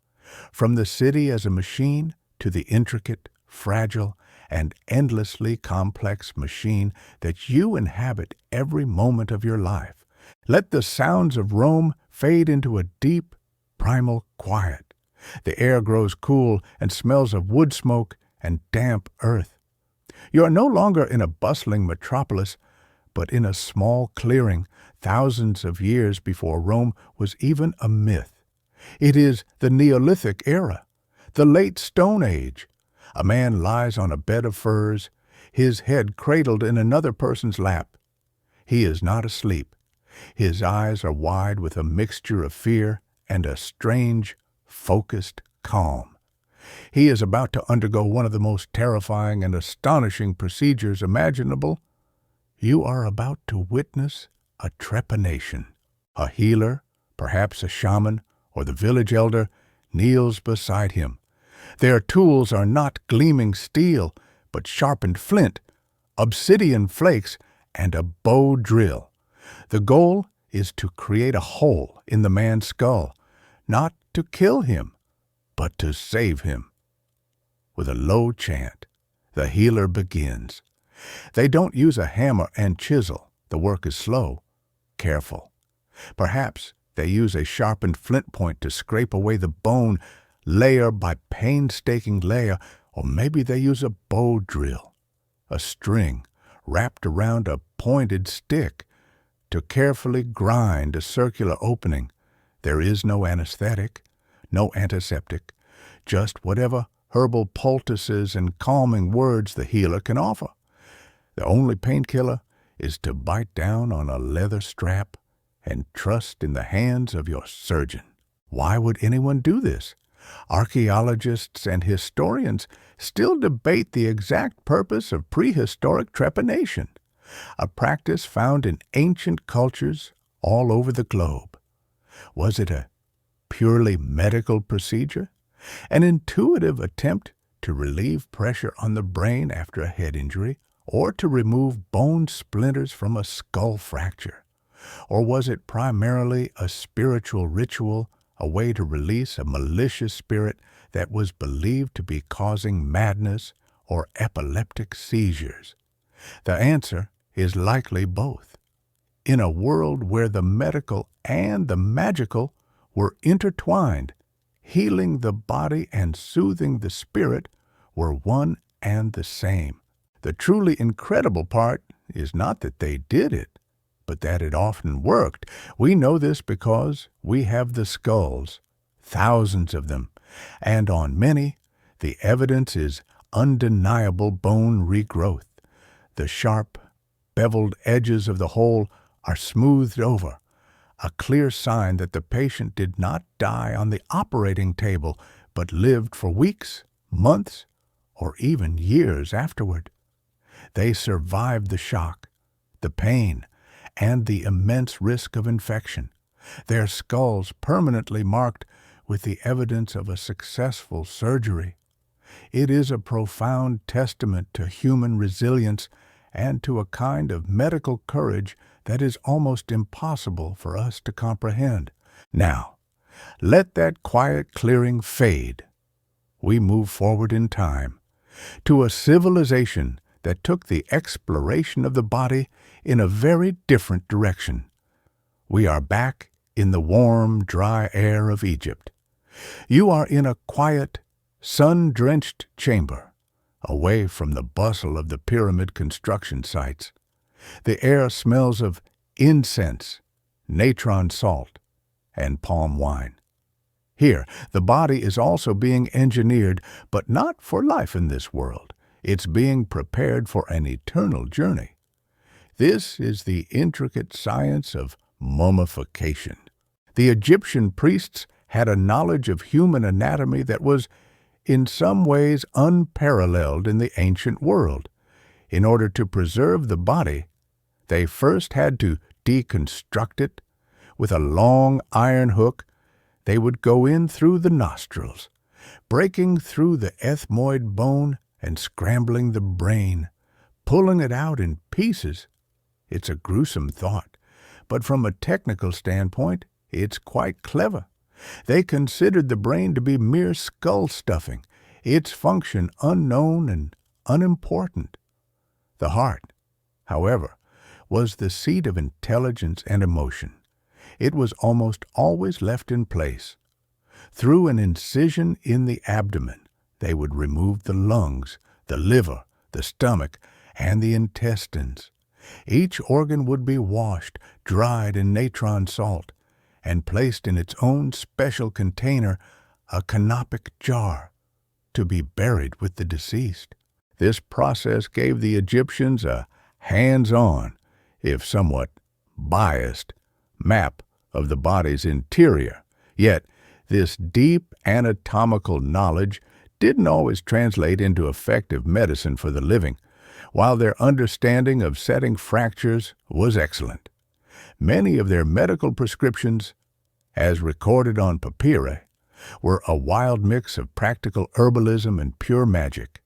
A: from the city as a machine to the intricate, fragile, and endlessly complex machine that you inhabit every moment of your life. Let the sounds of Rome fade into a deep, primal quiet. The air grows cool and smells of wood smoke and damp earth. You are no longer in a bustling metropolis, but in a small clearing thousands of years before Rome was even a myth. It is the Neolithic era, the late Stone Age. A man lies on a bed of furs, his head cradled in another person's lap. He is not asleep. His eyes are wide with a mixture of fear and a strange, focused calm. He is about to undergo one of the most terrifying and astonishing procedures imaginable. You are about to witness a trepanation. A healer, perhaps a shaman, or the village elder, kneels beside him. Their tools are not gleaming steel, but sharpened flint, obsidian flakes, and a bow drill. The goal is to create a hole in the man's skull, not to kill him, but to save him. With a low chant, the healer begins. They don't use a hammer and chisel. The work is slow, careful. Perhaps they use a sharpened flint point to scrape away the bone layer by painstaking layer, or maybe they use a bow drill, a string wrapped around a pointed stick, to carefully grind a circular opening. There is no anesthetic, no antiseptic, just whatever herbal poultices and calming words the healer can offer. The only painkiller is to bite down on a leather strap and trust in the hands of your surgeon. Why would anyone do this? Archaeologists and historians still debate the exact purpose of prehistoric trepanation, a practice found in ancient cultures all over the globe. Was it a purely medical procedure, an intuitive attempt to relieve pressure on the brain after a head injury, or to remove bone splinters from a skull fracture? Or was it primarily a spiritual ritual, a way to release a malicious spirit that was believed to be causing madness or epileptic seizures? The answer is likely both. In a world where the medical and the magical were intertwined, healing the body and soothing the spirit were one and the same. The truly incredible part is not that they did it, but that it often worked. We know this because we have the skulls, thousands of them, and on many, the evidence is undeniable bone regrowth. The sharp, beveled edges of the hole are smoothed over, a clear sign that the patient did not die on the operating table, but lived for weeks, months, or even years afterward. They survived the shock, the pain, and the immense risk of infection, their skulls permanently marked with the evidence of a successful surgery. It is a profound testament to human resilience and to a kind of medical courage that is almost impossible for us to comprehend. Now, let that quiet clearing fade. we move forward in time to a civilization that took the exploration of the body in a very different direction. We are back in the warm, dry air of Egypt. You are in a quiet, sun-drenched chamber, away from the bustle of the pyramid construction sites. The air smells of incense, natron salt, and palm wine. Here, the body is also being engineered, but not for life in this world. It's being prepared for an eternal journey. This is the intricate science of mummification. The Egyptian priests had a knowledge of human anatomy that was, in some ways, unparalleled in the ancient world. In order to preserve the body, they first had to deconstruct it. With a long iron hook, they would go in through the nostrils, breaking through the ethmoid bone and scrambling the brain, pulling it out in pieces. It's a gruesome thought, but from a technical standpoint, it's quite clever. They considered the brain to be mere skull stuffing, its function unknown and unimportant. The heart, however, was the seat of intelligence and emotion. It was almost always left in place. Through an incision in the abdomen, they would remove the lungs, the liver, the stomach, and the intestines. Each organ would be washed, dried in natron salt, and placed in its own special container, a canopic jar, to be buried with the deceased. This process gave the Egyptians a hands-on, if somewhat biased, map of the body's interior. Yet, this deep anatomical knowledge didn't always translate into effective medicine for the living, while their understanding of setting fractures was excellent. Many of their medical prescriptions, as recorded on papyri, were a wild mix of practical herbalism and pure magic.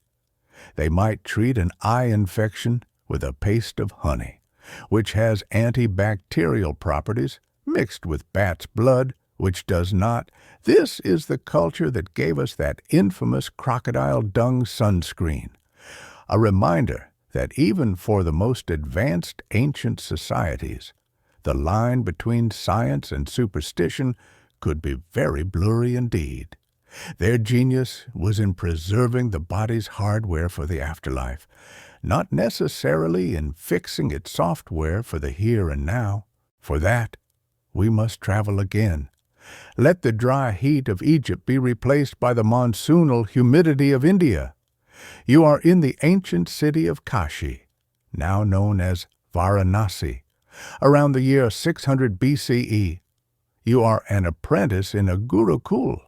A: They might treat an eye infection with a paste of honey, which has antibacterial properties, mixed with bat's blood, which does not. This is the culture that gave us that infamous crocodile dung sunscreen, a reminder that even for the most advanced ancient societies, the line between science and superstition could be very blurry indeed. Their genius was in preserving the body's hardware for the afterlife, not necessarily in fixing its software for the here and now. For that, we must travel again. Let the dry heat of Egypt be replaced by the monsoonal humidity of India. You are in the ancient city of Kashi, now known as Varanasi. Around the year 600 BCE, you are an apprentice in a gurukul,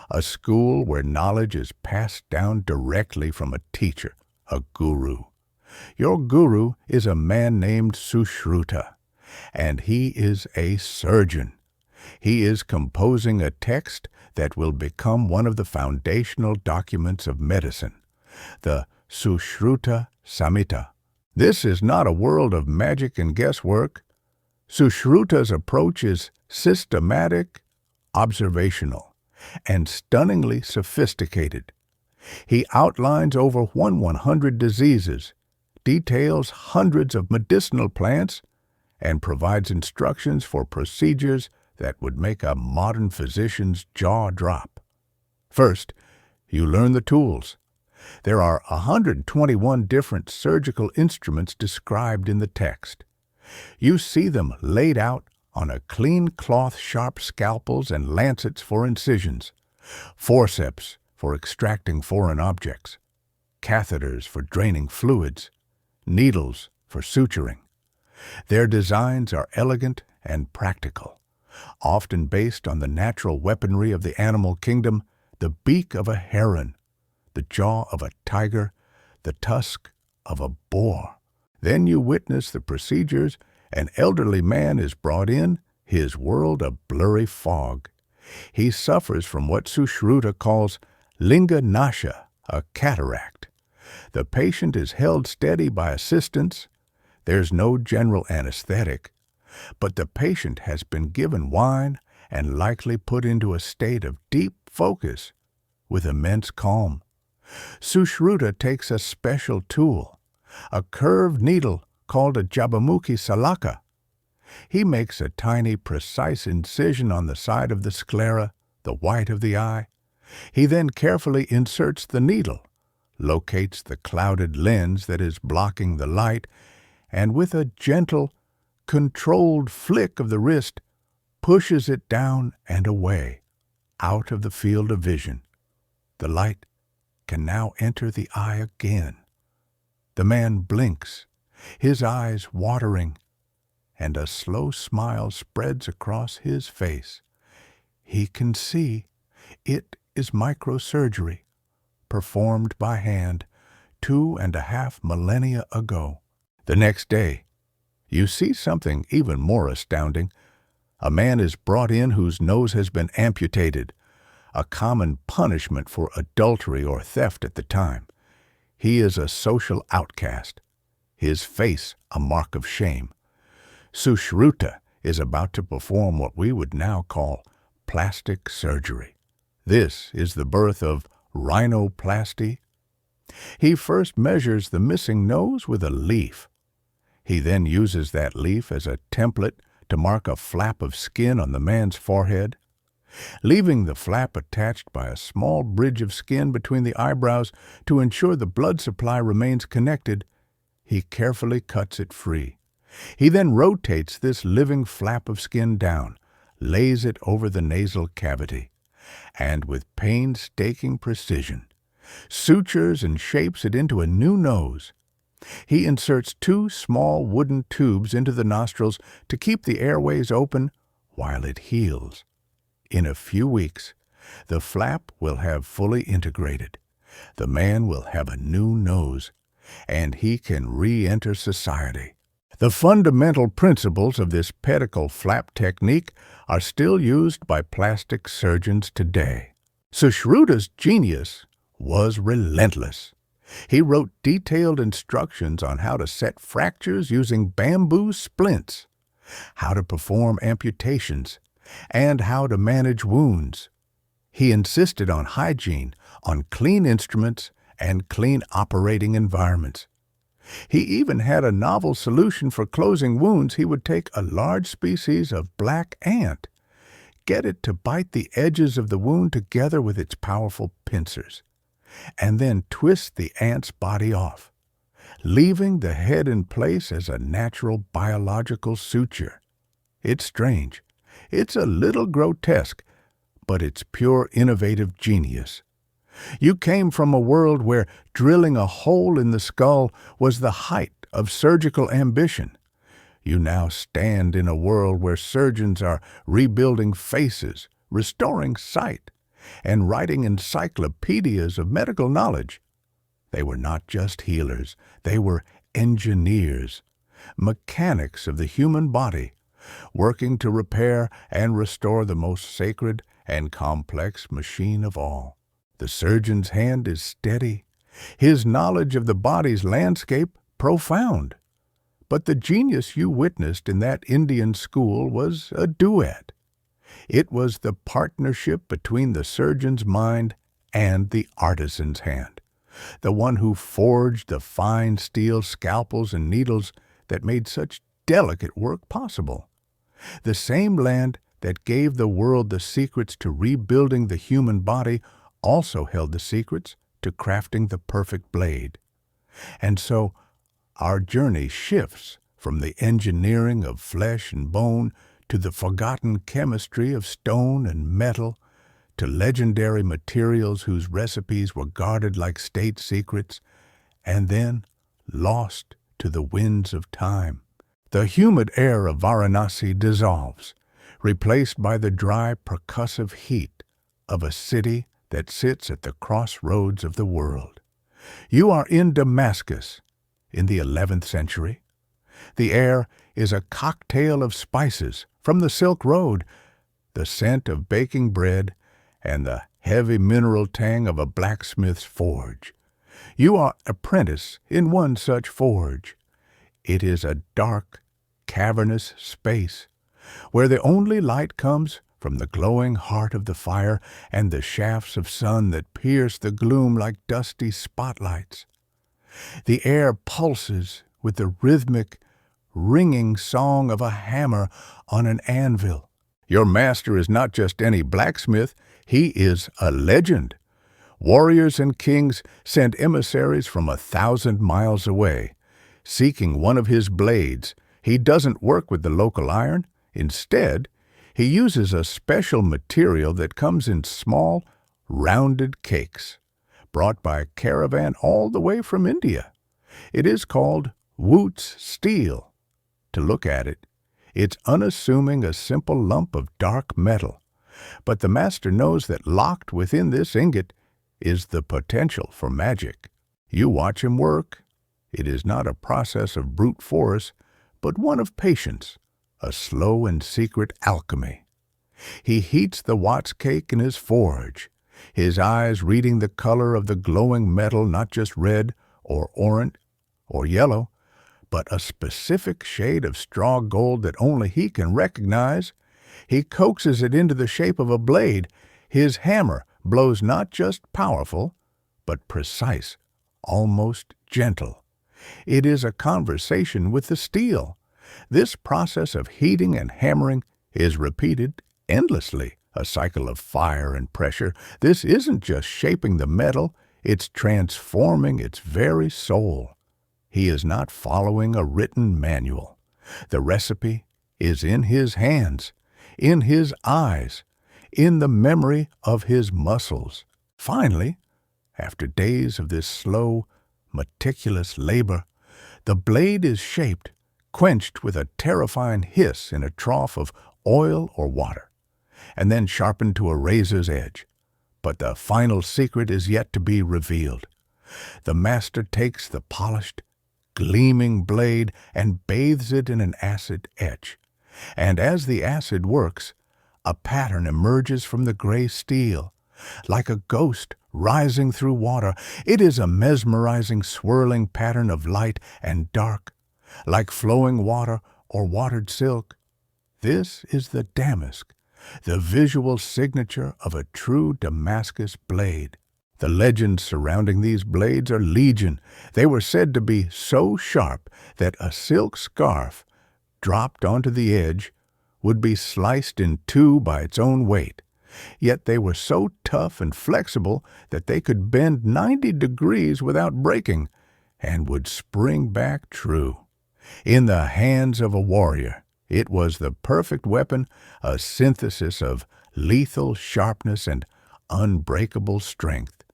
A: a school where knowledge is passed down directly from a teacher, a guru. Your guru is a man named Sushruta, and he is a surgeon. He is composing a text that will become one of the foundational documents of medicine, the Sushruta Samhita. This is not a world of magic and guesswork. Sushruta's approach is systematic, observational, and stunningly sophisticated. He outlines over 100 diseases, details hundreds of medicinal plants, and provides instructions for procedures that would make a modern physician's jaw drop. First, you learn the tools. There are 121 different surgical instruments described in the text. You see them laid out on a clean cloth, sharp scalpels and lancets for incisions, forceps for extracting foreign objects, catheters for draining fluids, needles for suturing. Their designs are elegant and practical, often based on the natural weaponry of the animal kingdom, the beak of a heron, the jaw of a tiger, the tusk of a boar. Then you witness the procedures. An elderly man is brought in, his world a blurry fog. He suffers from what Sushruta calls linga nasha, a cataract. The patient is held steady by assistants. There's no general anesthetic, but the patient has been given wine and likely put into a state of deep focus, with immense calm. Sushruta takes a special tool, a curved needle called a jabamuki salaka. He makes a tiny, precise incision on the side of the sclera, the white of the eye. He then carefully inserts the needle, locates the clouded lens that is blocking the light, and with a gentle, controlled flick of the wrist, pushes it down and away, out of the field of vision. The light can now enter the eye again. The man blinks, his eyes watering, and a slow smile spreads across his face. He can see it is microsurgery, performed by hand 2.5 millennia ago. The next day, you see something even more astounding. A man is brought in whose nose has been amputated, a common punishment for adultery or theft at the time. He is a social outcast, his face a mark of shame. Sushruta is about to perform what we would now call plastic surgery. This is the birth of rhinoplasty. He first measures the missing nose with a leaf. He then uses that leaf as a template to mark a flap of skin on the man's forehead. Leaving the flap attached by a small bridge of skin between the eyebrows to ensure the blood supply remains connected, he carefully cuts it free. He then rotates this living flap of skin down, lays it over the nasal cavity, and with painstaking precision, sutures and shapes it into a new nose. He inserts 2 small wooden tubes into the nostrils to keep the airways open while it heals. In a few weeks, the flap will have fully integrated. The man will have a new nose, and he can re-enter society. The fundamental principles of this pedicle flap technique are still used by plastic surgeons today. Sushruta's genius was relentless. He wrote detailed instructions on how to set fractures using bamboo splints, how to perform amputations, and how to manage wounds. He insisted on hygiene, on clean instruments, and clean operating environments. He even had a novel solution for closing wounds. He would take a large species of black ant, get it to bite the edges of the wound together with its powerful pincers, and then twist the ant's body off, leaving the head in place as a natural biological suture. It's strange. It's a little grotesque, but it's pure innovative genius. You came from a world where drilling a hole in the skull was the height of surgical ambition. You now stand in a world where surgeons are rebuilding faces, restoring sight, and writing encyclopedias of medical knowledge. They were not just healers, they were engineers, mechanics of the human body, working to repair and restore the most sacred and complex machine of all. The surgeon's hand is steady, his knowledge of the body's landscape profound. But the genius you witnessed in that Indian school was a duet. It was the partnership between the surgeon's mind and the artisan's hand, the one who forged the fine steel scalpels and needles that made such delicate work possible. The same land that gave the world the secrets to rebuilding the human body also held the secrets to crafting the perfect blade. And so, our journey shifts from the engineering of flesh and bone to the forgotten chemistry of stone and metal, to legendary materials whose recipes were guarded like state secrets, and then lost to the winds of time. The humid air of Varanasi dissolves, replaced by the dry, percussive heat of a city that sits at the crossroads of the world. You are in Damascus in the 11th century. The air is a cocktail of spices from the Silk Road, the scent of baking bread, and the heavy mineral tang of a blacksmith's forge. You are apprentice in one such forge. It is a dark, cavernous space where the only light comes from the glowing heart of the fire and the shafts of sun that pierce the gloom like dusty spotlights. The air pulses with the rhythmic, ringing song of a hammer on an anvil. Your master is not just any blacksmith, he is a legend. Warriors and kings sent emissaries from 1,000 miles away, seeking one of his blades. He doesn't work with the local iron. Instead, he uses a special material that comes in small, rounded cakes, brought by caravan all the way from India. It is called Wootz steel. To look at it, it's unassuming, a simple lump of dark metal. But the master knows that locked within this ingot is the potential for magic. You watch him work. It is not a process of brute force, but one of patience, a slow and secret alchemy. He heats the Watts cake in his forge, his eyes reading the color of the glowing metal, not just red or orange or yellow, but a specific shade of straw gold that only he can recognize. He coaxes it into the shape of a blade. His hammer blows not just powerful, but precise, almost gentle. It is a conversation with the steel. This process of heating and hammering is repeated endlessly, a cycle of fire and pressure. This isn't just shaping the metal, it's transforming its very soul. He is not following a written manual. The recipe is in his hands, in his eyes, in the memory of his muscles. Finally, after days of this slow, meticulous labor, the blade is shaped, quenched with a terrifying hiss in a trough of oil or water, and then sharpened to a razor's edge. But the final secret is yet to be revealed. The master takes the polished, gleaming blade and bathes it in an acid etch. And as the acid works, a pattern emerges from the gray steel, like a ghost rising through water. It is a mesmerizing, swirling pattern of light and dark, like flowing water or watered silk. This is the damask, the visual signature of a true Damascus blade. The legends surrounding these blades are legion. They were said to be so sharp that a silk scarf, dropped onto the edge, would be sliced in two by its own weight. Yet they were so tough and flexible that they could bend 90 degrees without breaking, and would spring back true. In the hands of a warrior, it was the perfect weapon, a synthesis of lethal sharpness and unbreakable strength.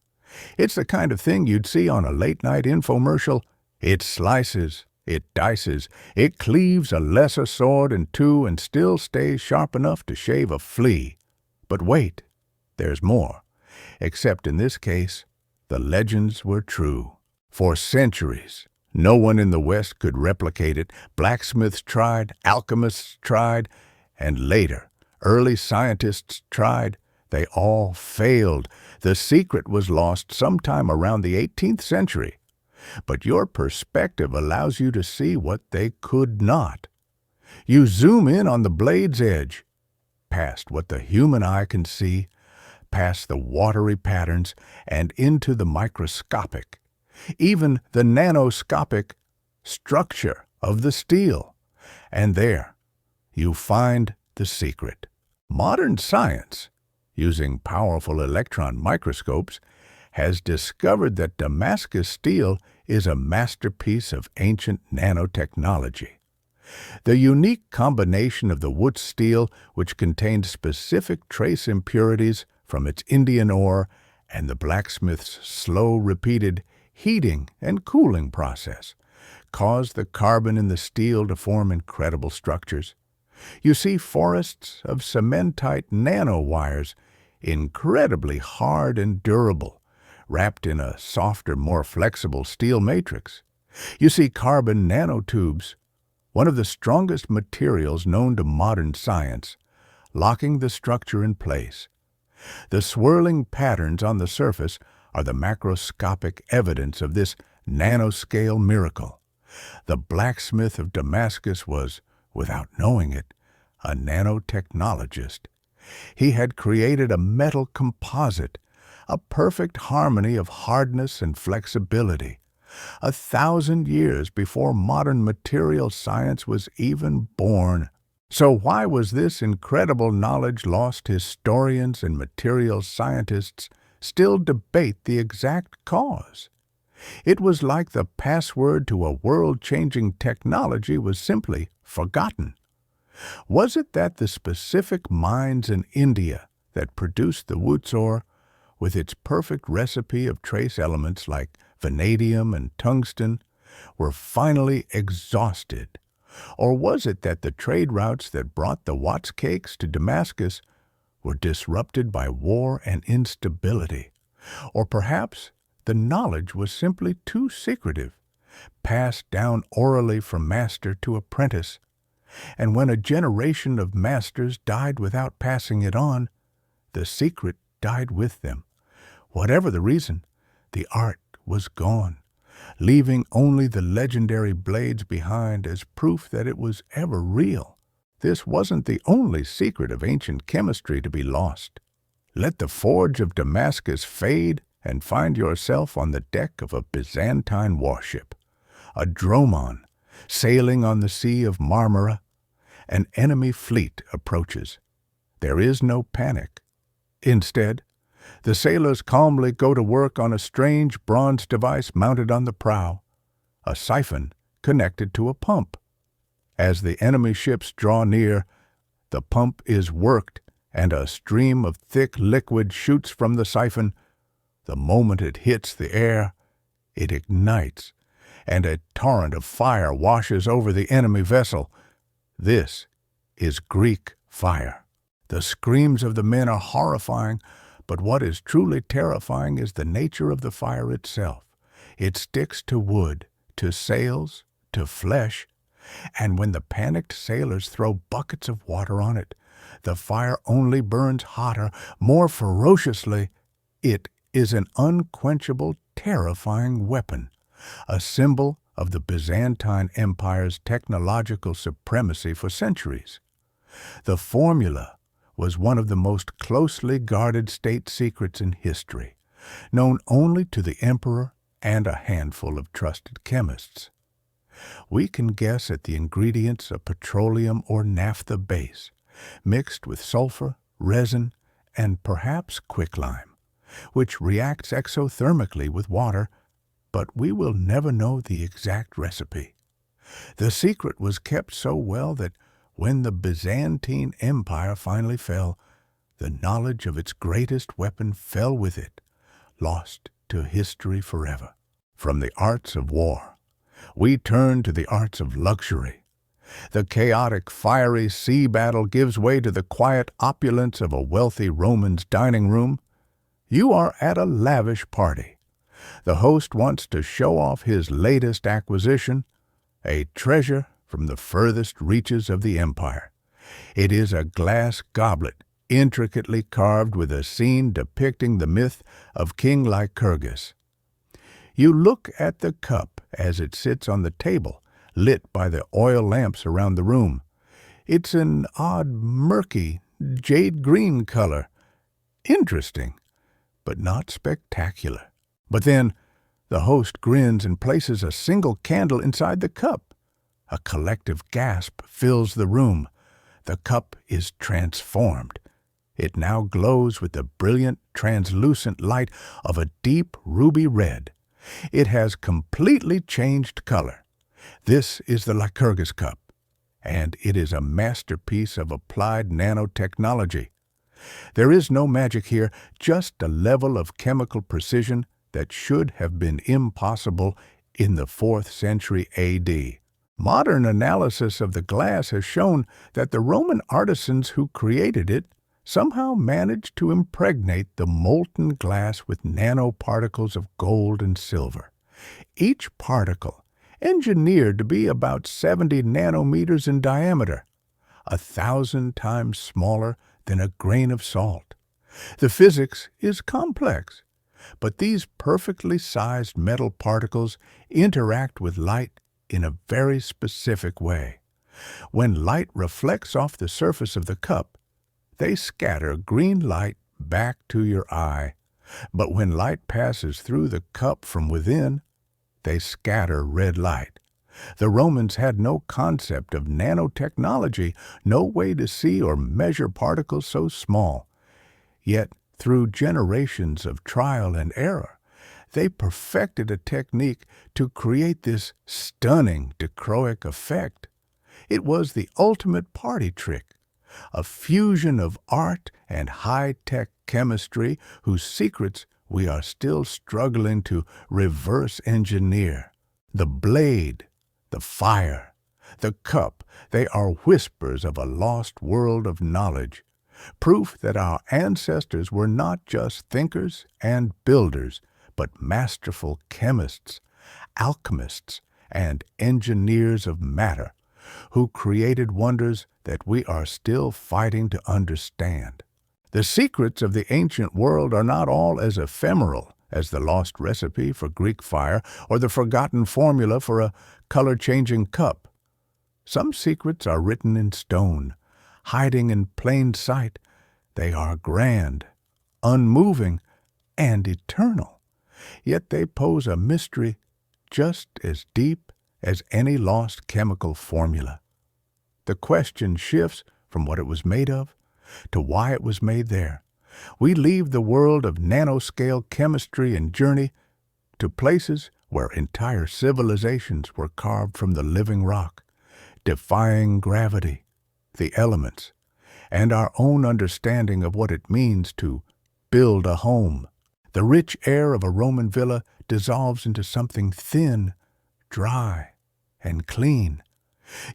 A: It's the kind of thing you'd see on a late-night infomercial. It slices, it dices, it cleaves a lesser sword in two and still stays sharp enough to shave a flea. But wait, there's more. Except in this case, the legends were true. For centuries, no one in the West could replicate it. Blacksmiths tried, alchemists tried, and later, early scientists tried. They all failed. The secret was lost sometime around the 18th century. But your perspective allows you to see what they could not. You zoom in on the blade's edge, past what the human eye can see, past the watery patterns, and into the microscopic, even the nanoscopic structure of the steel. And there, you find the secret. Modern science, using powerful electron microscopes, has discovered that Damascus steel is a masterpiece of ancient nanotechnology. The unique combination of the Wootz steel, which contained specific trace impurities from its Indian ore, and the blacksmith's slow, repeated heating and cooling process, caused the carbon in the steel to form incredible structures. You see forests of cementite nanowires, incredibly hard and durable, wrapped in a softer, more flexible steel matrix. You see carbon nanotubes, one of the strongest materials known to modern science, locking the structure in place. The swirling patterns on the surface are the macroscopic evidence of this nanoscale miracle. The blacksmith of Damascus was, without knowing it, a nanotechnologist. He had created a metal composite, a perfect harmony of hardness and flexibility, 1,000 years before modern material science was even born. So why was this incredible knowledge lost? Historians and material scientists still debate the exact cause. It was like the password to a world-changing technology was simply forgotten. Was it that the specific mines in India that produced the Wutzor, with its perfect recipe of trace elements like vanadium and tungsten, were finally exhausted? Or was it that the trade routes that brought the Watts cakes to Damascus were disrupted by war and instability? Or perhaps the knowledge was simply too secretive, passed down orally from master to apprentice, and when a generation of masters died without passing it on, the secret died with them. Whatever the reason, the art was gone, leaving only the legendary blades behind as proof that it was ever real. This wasn't the only secret of ancient chemistry to be lost. Let the forge of Damascus fade and find yourself on the deck of a Byzantine warship, a dromon, sailing on the Sea of Marmara. An enemy fleet approaches. There is no panic. Instead, the sailors calmly go to work on a strange bronze device mounted on the prow, a siphon connected to a pump. As the enemy ships draw near, the pump is worked and a stream of thick liquid shoots from the siphon. The moment it hits the air, it ignites, and a torrent of fire washes over the enemy vessel. This is Greek fire. The screams of the men are horrifying, but what is truly terrifying is the nature of the fire itself. It sticks to wood, to sails, to flesh, and when the panicked sailors throw buckets of water on it, the fire only burns hotter, more ferociously. It is an unquenchable, terrifying weapon, a symbol of the Byzantine Empire's technological supremacy for centuries. The formula was one of the most closely guarded state secrets in history, known only to the emperor and a handful of trusted chemists. We can guess at the ingredients: a petroleum or naphtha base, mixed with sulfur, resin, and perhaps quicklime, which reacts exothermically with water, but we will never know the exact recipe. The secret was kept so well that when the Byzantine Empire finally fell, the knowledge of its greatest weapon fell with it, lost to history forever. From the arts of war, we turn to the arts of luxury. The chaotic, fiery sea battle gives way to the quiet opulence of a wealthy Roman's dining room. You are at a lavish party. The host wants to show off his latest acquisition, a treasure from the furthest reaches of the empire. It is a glass goblet, intricately carved with a scene depicting the myth of King Lycurgus. You look at the cup as it sits on the table, lit by the oil lamps around the room. It's an odd, murky, jade green color. Interesting, but not spectacular. But then the host grins and places a single candle inside the cup. A collective gasp fills the room. The cup is transformed. It now glows with the brilliant, translucent light of a deep ruby red. It has completely changed color. This is the Lycurgus cup, and it is a masterpiece of applied nanotechnology. There is no magic here, just a level of chemical precision that should have been impossible in the 4th century A.D. Modern analysis of the glass has shown that the Roman artisans who created it somehow managed to impregnate the molten glass with nanoparticles of gold and silver. Each particle engineered to be about 70 nanometers in diameter, 1,000 times smaller than a grain of salt. The physics is complex, but these perfectly sized metal particles interact with light in a very specific way. When light reflects off the surface of the cup, They scatter green light back to your eye, but when light passes through the cup from within, they scatter red light. The Romans had no concept of nanotechnology, no way to see or measure particles so small. Yet, through generations of trial and error, they perfected a technique to create this stunning dichroic effect. It was the ultimate party trick, a fusion of art and high-tech chemistry whose secrets we are still struggling to reverse engineer. The blade, the fire, the cup, they are whispers of a lost world of knowledge, proof that our ancestors were not just thinkers and builders, but masterful chemists, alchemists, and engineers of matter, who created wonders that we are still fighting to understand. The secrets of the ancient world are not all as ephemeral as the lost recipe for Greek fire or the forgotten formula for a color-changing cup. Some secrets are written in stone, hiding in plain sight. They are grand, unmoving, and eternal. Yet they pose a mystery just as deep as any lost chemical formula. The question shifts from what it was made of to why it was made there. We leave the world of nanoscale chemistry and journey to places where entire civilizations were carved from the living rock, defying gravity, the elements, and our own understanding of what it means to build a home. The rich air of a Roman villa dissolves into something thin, dry, and clean.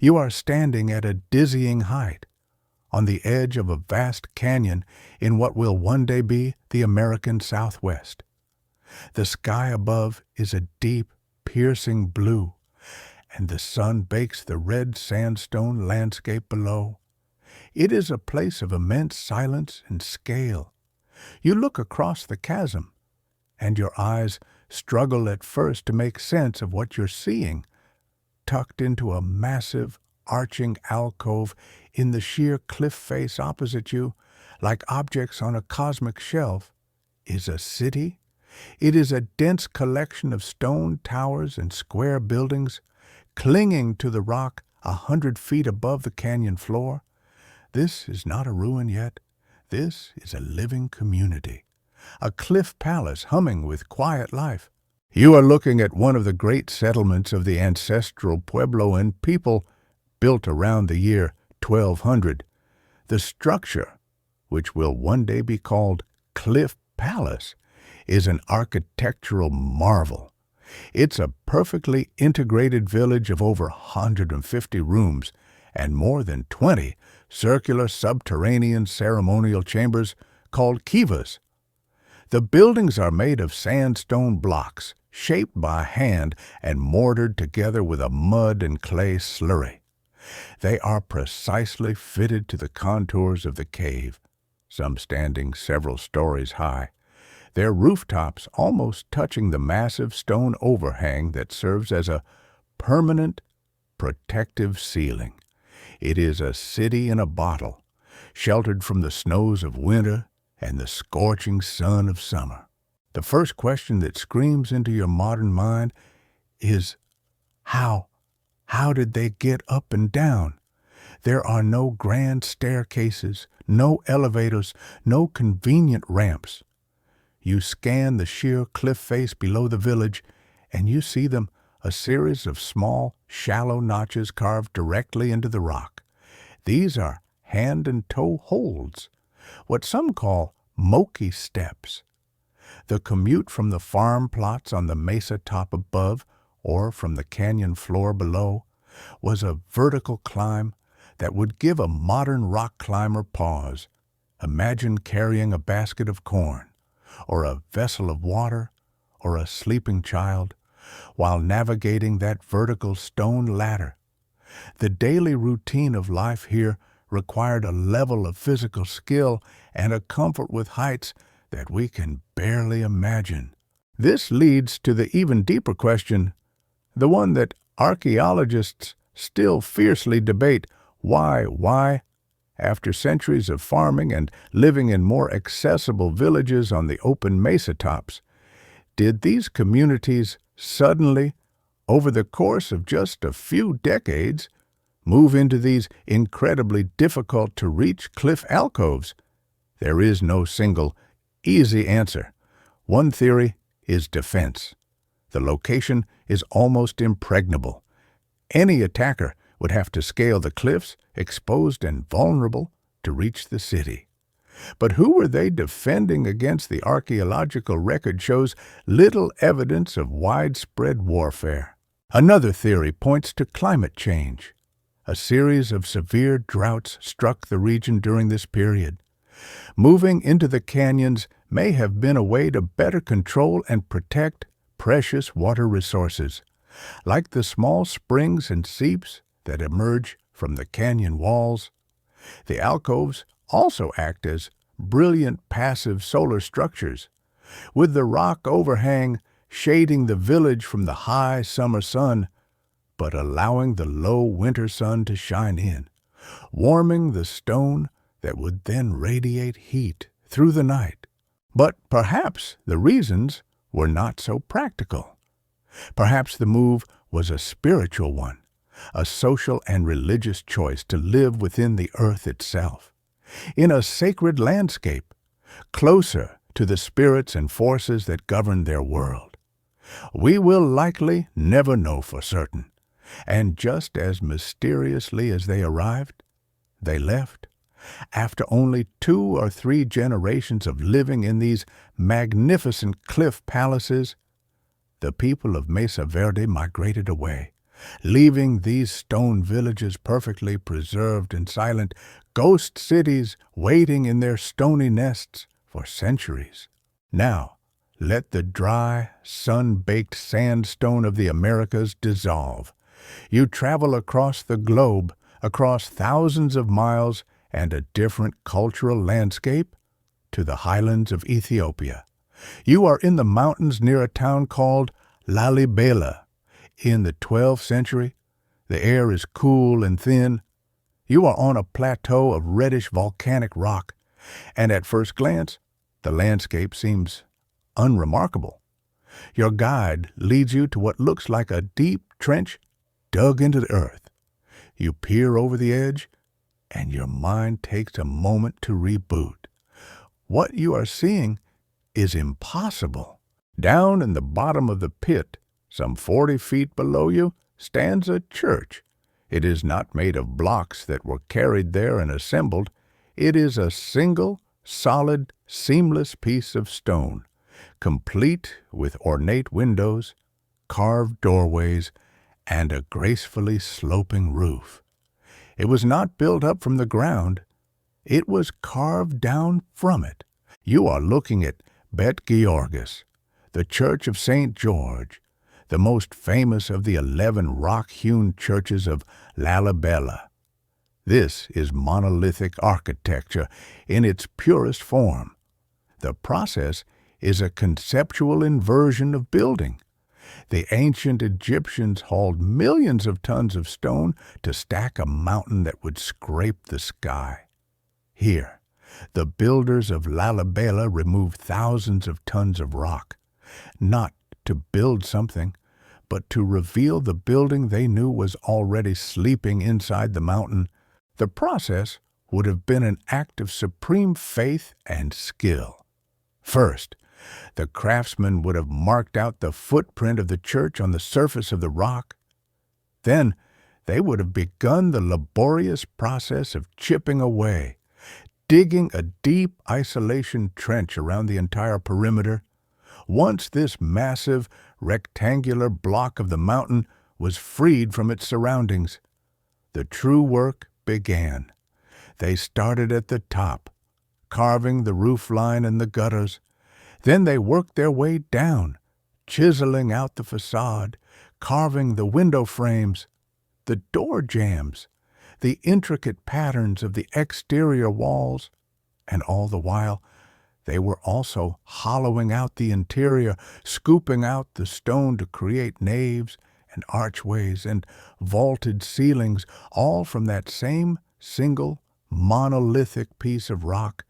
A: You are standing at a dizzying height, on the edge of a vast canyon in what will one day be the American Southwest. The sky above is a deep, piercing blue, and the sun bakes the red sandstone landscape below. It is a place of immense silence and scale. You look across the chasm, and your eyes struggle at first to make sense of what you're seeing. Tucked into a massive, arching alcove in the sheer cliff face opposite you, like objects on a cosmic shelf, is a city. It is a dense collection of stone towers and square buildings, clinging to the rock 100 feet above the canyon floor. This is not a ruin yet. This is a living community, a cliff palace humming with quiet life. You are looking at one of the great settlements of the ancestral Puebloan people built around the year 1200. The structure, which will one day be called Cliff Palace, is an architectural marvel. It's a perfectly integrated village of over 150 rooms and more than 20 circular subterranean ceremonial chambers called kivas. The buildings are made of sandstone blocks, shaped by hand and mortared together with a mud and clay slurry. They are precisely fitted to the contours of the cave, some standing several stories high, their rooftops almost touching the massive stone overhang that serves as a permanent, protective ceiling. It is a city in a bottle, sheltered from the snows of winter and the scorching sun of summer. The first question that screams into your modern mind is, how? How did they get up and down? There are no grand staircases, no elevators, no convenient ramps. You scan the sheer cliff face below the village, and you see them, a series of small, shallow notches carved directly into the rock. These are hand and toe holds, what some call Moki steps. The commute from the farm plots on the mesa top above or from the canyon floor below was a vertical climb that would give a modern rock climber pause. Imagine carrying a basket of corn, or a vessel of water, or a sleeping child, while navigating that vertical stone ladder. The daily routine of life here required a level of physical skill and a comfort with heights that we can barely imagine. This leads to the even deeper question, the one that archaeologists still fiercely debate: why, after centuries of farming and living in more accessible villages on the open mesa tops, did these communities suddenly, over the course of just a few decades, move into these incredibly difficult-to-reach cliff alcoves? There is no single, easy answer. One theory is defense. The location is almost impregnable. Any attacker would have to scale the cliffs, exposed and vulnerable, to reach the city. But who were they defending against? The archaeological record shows little evidence of widespread warfare. Another theory points to climate change. A series of severe droughts struck the region during this period. Moving into the canyons may have been a way to better control and protect precious water resources, like the small springs and seeps that emerge from the canyon walls. The alcoves also act as brilliant passive solar structures, with the rock overhang shading the village from the high summer sun, but allowing the low winter sun to shine in, warming the stone that would then radiate heat through the night. But perhaps the reasons were not so practical. Perhaps the move was a spiritual one, a social and religious choice to live within the earth itself, in a sacred landscape, closer to the spirits and forces that govern their world. We will likely never know for certain, and just as mysteriously as they arrived, they left. After only 2 or 3 generations of living in these magnificent cliff palaces, the people of Mesa Verde migrated away, leaving these stone villages perfectly preserved and silent, ghost cities waiting in their stony nests for centuries. Now, let the dry, sun-baked sandstone of the Americas dissolve. You travel across the globe, across thousands of miles and a different cultural landscape, to the highlands of Ethiopia. You are in the mountains near a town called Lalibela. In the 12th century, the air is cool and thin. You are on a plateau of reddish volcanic rock, and at first glance, the landscape seems unremarkable. Your guide leads you to what looks like a deep trench dug into the earth. You peer over the edge, and your mind takes a moment to reboot. What you are seeing is impossible. Down in the bottom of the pit, some 40 feet below you, stands a church. It is not made of blocks that were carried there and assembled. It is a single, solid, seamless piece of stone, complete with ornate windows, carved doorways, and a gracefully sloping roof. It was not built up from the ground. It was carved down from it. You are looking at Bet Georgis, the Church of St. George, the most famous of the 11 rock-hewn churches of Lalibela. This is monolithic architecture in its purest form. The process is a conceptual inversion of building. The ancient Egyptians hauled millions of tons of stone to stack a mountain that would scrape the sky. Here, the builders of Lalibela removed thousands of tons of rock, not to build something, but to reveal the building they knew was already sleeping inside the mountain. The process would have been an act of supreme faith and skill. First, the craftsmen would have marked out the footprint of the church on the surface of the rock. Then they would have begun the laborious process of chipping away, digging a deep isolation trench around the entire perimeter. Once this massive, rectangular block of the mountain was freed from its surroundings, the true work began. They started at the top, carving the roof line and the gutters. Then they worked their way down, chiseling out the facade, carving the window frames, the door jambs, the intricate patterns of the exterior walls, and all the while they were also hollowing out the interior, scooping out the stone to create naves and archways and vaulted ceilings, all from that same single monolithic piece of rock.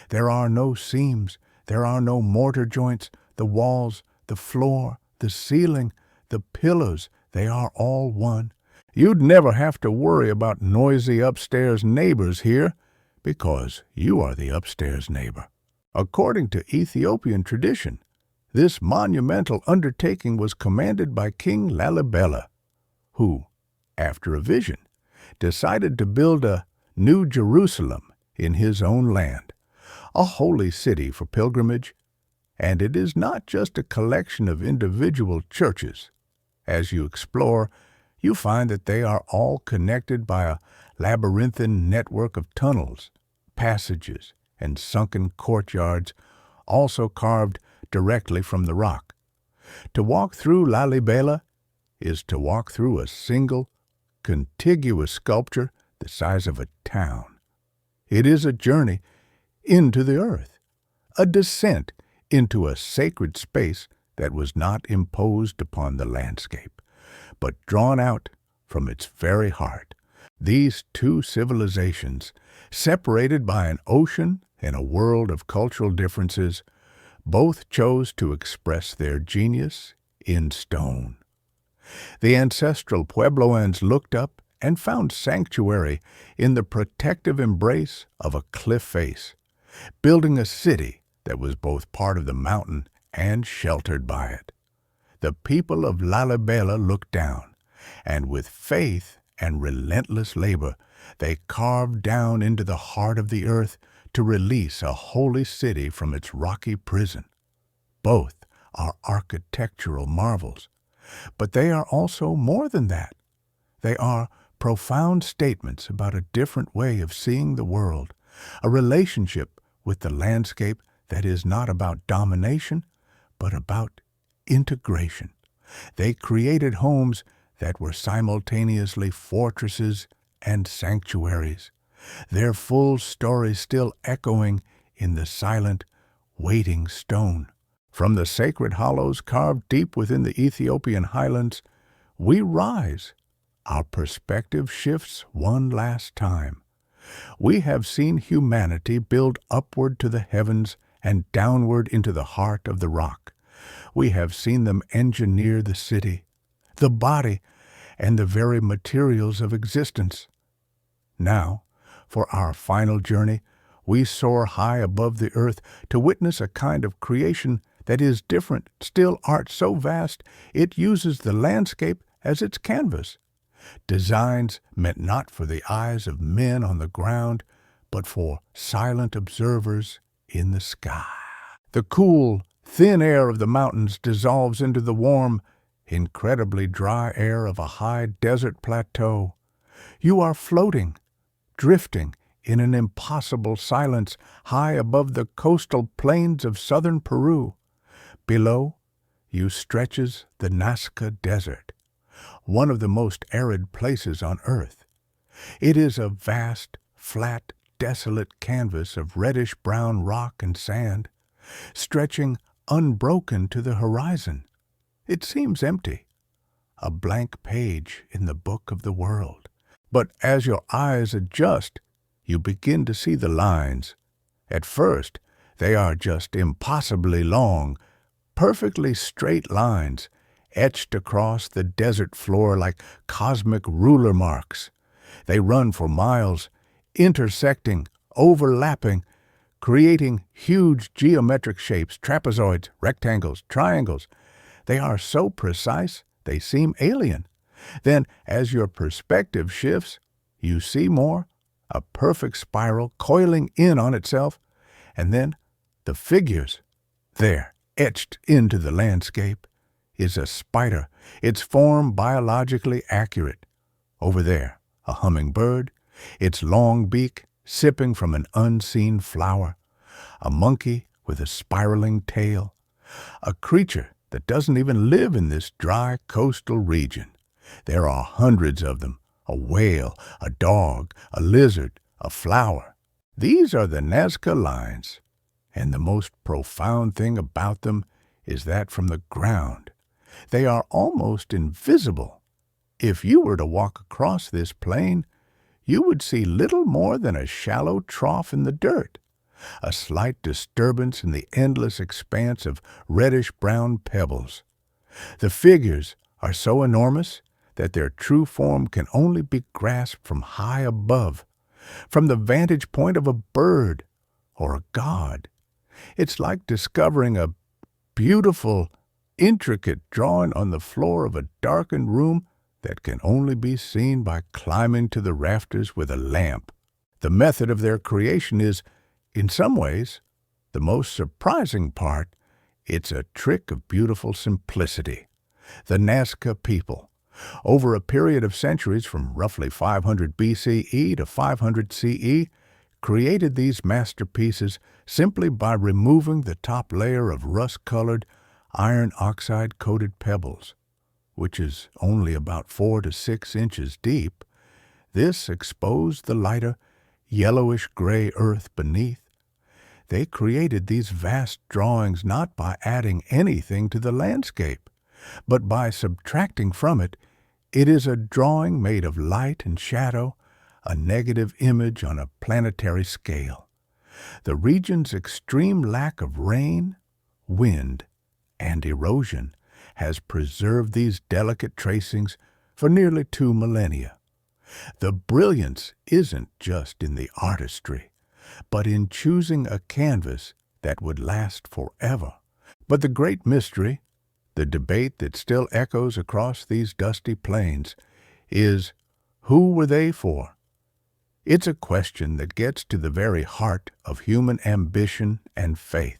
A: There are no seams, there are no mortar joints, the walls, the floor, the ceiling, the pillars, they are all one. You'd never have to worry about noisy upstairs neighbors here, because you are the upstairs neighbor. According to Ethiopian tradition, this monumental undertaking was commanded by King Lalibela, who, after a vision, decided to build a New Jerusalem in his own land, a holy city for pilgrimage, and it is not just a collection of individual churches. As you explore, you find that they are all connected by a labyrinthine network of tunnels, passages, and sunken courtyards, also carved directly from the rock. To walk through Lalibela is to walk through a single, contiguous sculpture the size of a town. It is a journey into the earth, a descent into a sacred space that was not imposed upon the landscape, but drawn out from its very heart. These two civilizations, separated by an ocean and a world of cultural differences, both chose to express their genius in stone. The ancestral Puebloans looked up and found sanctuary in the protective embrace of a cliff face, building a city that was both part of the mountain and sheltered by it. The people of Lalibela looked down, and with faith and relentless labor, they carved down into the heart of the earth to release a holy city from its rocky prison. Both are architectural marvels, but they are also more than that. They are profound statements about a different way of seeing the world, a relationship with the landscape that is not about domination, but about integration. They created homes that were simultaneously fortresses and sanctuaries, their full story still echoing in the silent, waiting stone. From the sacred hollows carved deep within the Ethiopian highlands, we rise. Our perspective shifts one last time. We have seen humanity build upward to the heavens and downward into the heart of the rock. We have seen them engineer the city, the body, and the very materials of existence. Now, for our final journey, we soar high above the earth to witness a kind of creation that is different, still art so vast it uses the landscape as its canvas. Designs meant not for the eyes of men on the ground, but for silent observers in the sky. The cool, thin air of the mountains dissolves into the warm, incredibly dry air of a high desert plateau. You are floating, drifting in an impossible silence high above the coastal plains of southern Peru. Below you stretches the Nazca Desert, one of the most arid places on earth. It is a vast, flat, desolate canvas of reddish-brown rock and sand, stretching unbroken to the horizon. It seems empty, a blank page in the book of the world. But as your eyes adjust, you begin to see the lines. At first, they are just impossibly long, perfectly straight lines, etched across the desert floor like cosmic ruler marks. They run for miles, intersecting, overlapping, creating huge geometric shapes, trapezoids, rectangles, triangles. They are so precise, they seem alien. Then, as your perspective shifts, you see more, a perfect spiral coiling in on itself, and then the figures. There, etched into the landscape, is a spider, its form biologically accurate. Over there, a hummingbird, its long beak sipping from an unseen flower, a monkey with a spiraling tail, a creature that doesn't even live in this dry coastal region. There are hundreds of them, a whale, a dog, a lizard, a flower. These are the Nazca lines, and the most profound thing about them is that from the ground, they are almost invisible. If you were to walk across this plain, you would see little more than a shallow trough in the dirt, a slight disturbance in the endless expanse of reddish-brown pebbles. The figures are so enormous that their true form can only be grasped from high above, from the vantage point of a bird or a god. It's like discovering a beautiful, intricate drawing on the floor of a darkened room that can only be seen by climbing to the rafters with a lamp. The method of their creation is, in some ways, the most surprising part. It's a trick of beautiful simplicity. The Nazca people, over a period of centuries from roughly 500 BCE to 500 CE, created these masterpieces simply by removing the top layer of rust-colored, iron oxide-coated pebbles, which is only about 4 to 6 inches deep. This exposed the lighter, yellowish-gray earth beneath. They created these vast drawings not by adding anything to the landscape, but by subtracting from it. It is a drawing made of light and shadow, a negative image on a planetary scale. The region's extreme lack of rain, wind, and erosion has preserved these delicate tracings for nearly 2 millennia. The brilliance isn't just in the artistry, but in choosing a canvas that would last forever. But the great mystery, the debate that still echoes across these dusty plains, is who were they for? It's a question that gets to the very heart of human ambition and faith.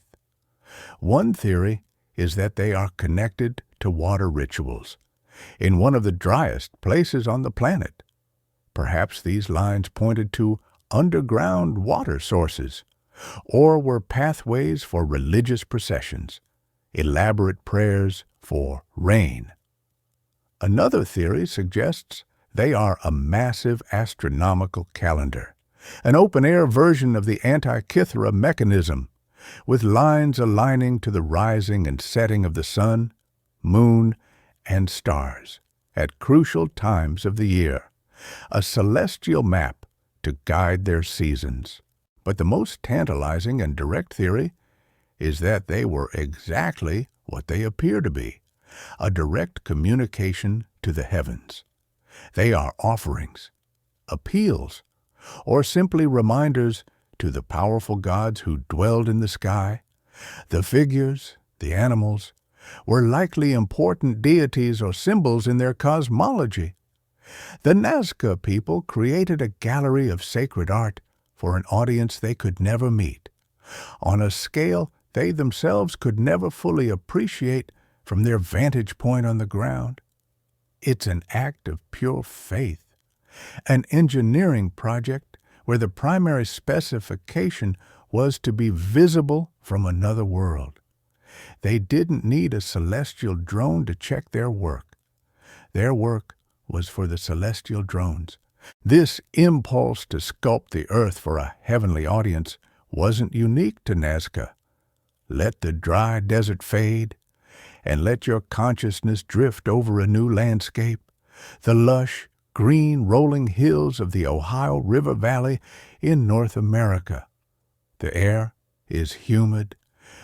A: One theory is that they are connected to water rituals in one of the driest places on the planet. Perhaps these lines pointed to underground water sources, or were pathways for religious processions, elaborate prayers for rain. Another theory suggests they are a massive astronomical calendar, an open-air version of the Antikythera mechanism, with lines aligning to the rising and setting of the sun, moon, and stars at crucial times of the year, a celestial map to guide their seasons. But the most tantalizing and direct theory is that they were exactly what they appear to be, a direct communication to the heavens. They are offerings, appeals, or simply reminders to the powerful gods who dwelled in the sky. The figures, the animals, were likely important deities or symbols in their cosmology. The Nazca people created a gallery of sacred art for an audience they could never meet, on a scale they themselves could never fully appreciate from their vantage point on the ground. It's an act of pure faith, an engineering project where the primary specification was to be visible from another world. They didn't need a celestial drone to check their work. Their work was for the celestial drones. This impulse to sculpt the earth for a heavenly audience wasn't unique to Nazca. Let the dry desert fade, and let your consciousness drift over a new landscape, the lush, green rolling hills of the Ohio River Valley in North America. The air is humid,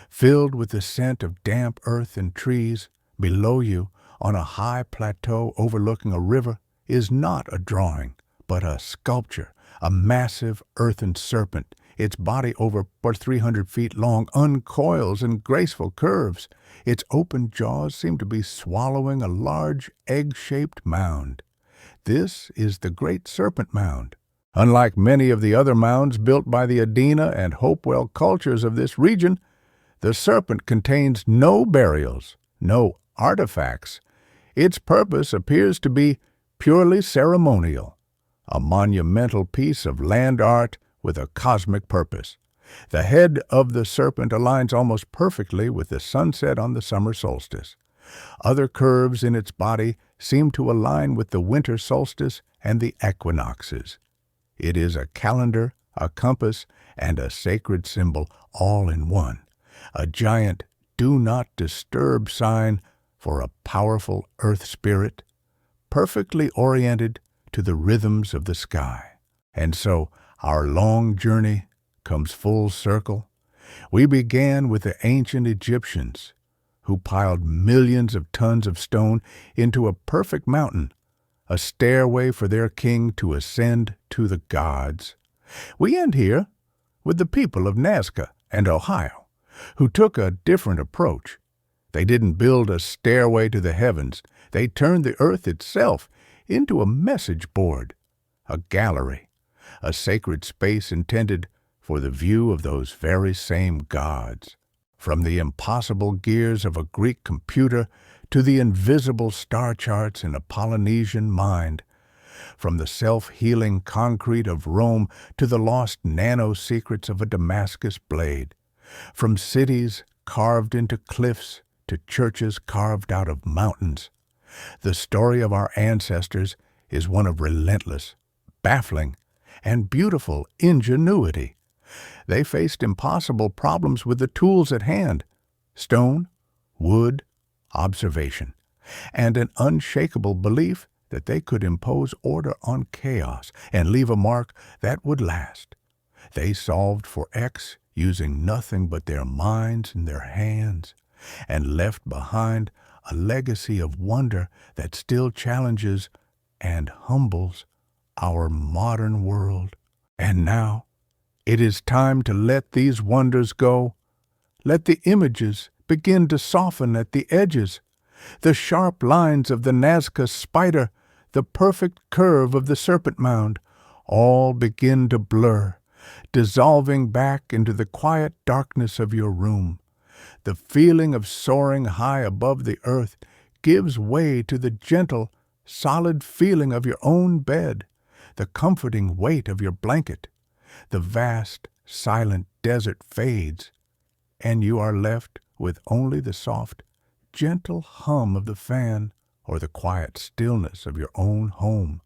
A: filled with the scent of damp earth and trees. Below you, on a high plateau overlooking a river, is not a drawing, but a sculpture, a massive earthen serpent. Its body, over 300 feet long, uncoils in graceful curves. Its open jaws seem to be swallowing a large egg-shaped mound. This is the Great Serpent Mound. Unlike many of the other mounds built by the Adena and Hopewell cultures of this region, the serpent contains no burials, no artifacts. Its purpose appears to be purely ceremonial, a monumental piece of land art with a cosmic purpose. The head of the serpent aligns almost perfectly with the sunset on the summer solstice. Other curves in its body seem to align with the winter solstice and the equinoxes. It is a calendar, a compass, and a sacred symbol all in one, a giant do not disturb sign for a powerful earth spirit, perfectly oriented to the rhythms of the sky. And so our long journey comes full circle. We began with the ancient Egyptians, who piled millions of tons of stone into a perfect mountain, a stairway for their king to ascend to the gods. We end here with the people of Nazca and Ohio, who took a different approach. They didn't build a stairway to the heavens. They turned the earth itself into a message board, a gallery, a sacred space intended for the view of those very same gods. From the impossible gears of a Greek computer to the invisible star charts in a Polynesian mind, from the self-healing concrete of Rome to the lost nano-secrets of a Damascus blade, from cities carved into cliffs to churches carved out of mountains. The story of our ancestors is one of relentless, baffling, and beautiful ingenuity. They faced impossible problems with the tools at hand: stone, wood, observation, and an unshakable belief that they could impose order on chaos and leave a mark that would last. They solved for X using nothing but their minds and their hands, and left behind a legacy of wonder that still challenges and humbles our modern world. And now, it is time to let these wonders go. Let the images begin to soften at the edges. The sharp lines of the Nazca spider, the perfect curve of the serpent mound, all begin to blur, dissolving back into the quiet darkness of your room. The feeling of soaring high above the earth gives way to the gentle, solid feeling of your own bed, the comforting weight of your blanket. The vast, silent desert fades, and you are left with only the soft, gentle hum of the fan or the quiet stillness of your own home.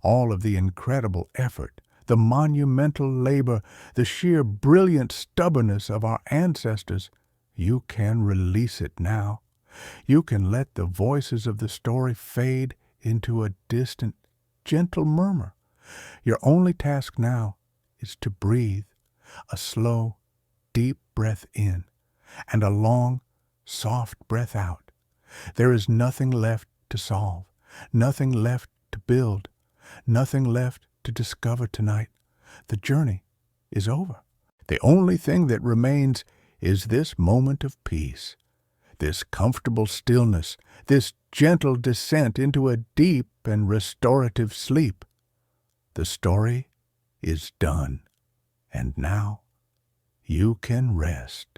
A: All of the incredible effort, the monumental labor, the sheer brilliant stubbornness of our ancestors, you can release it now. You can let the voices of the story fade into a distant, gentle murmur. Your only task now is to breathe, a slow, deep breath in, and a long, soft breath out. There is nothing left to solve, nothing left to build, nothing left to discover tonight. The journey is over. The only thing that remains is this moment of peace, this comfortable stillness, this gentle descent into a deep and restorative sleep. The story is done, and now you can rest.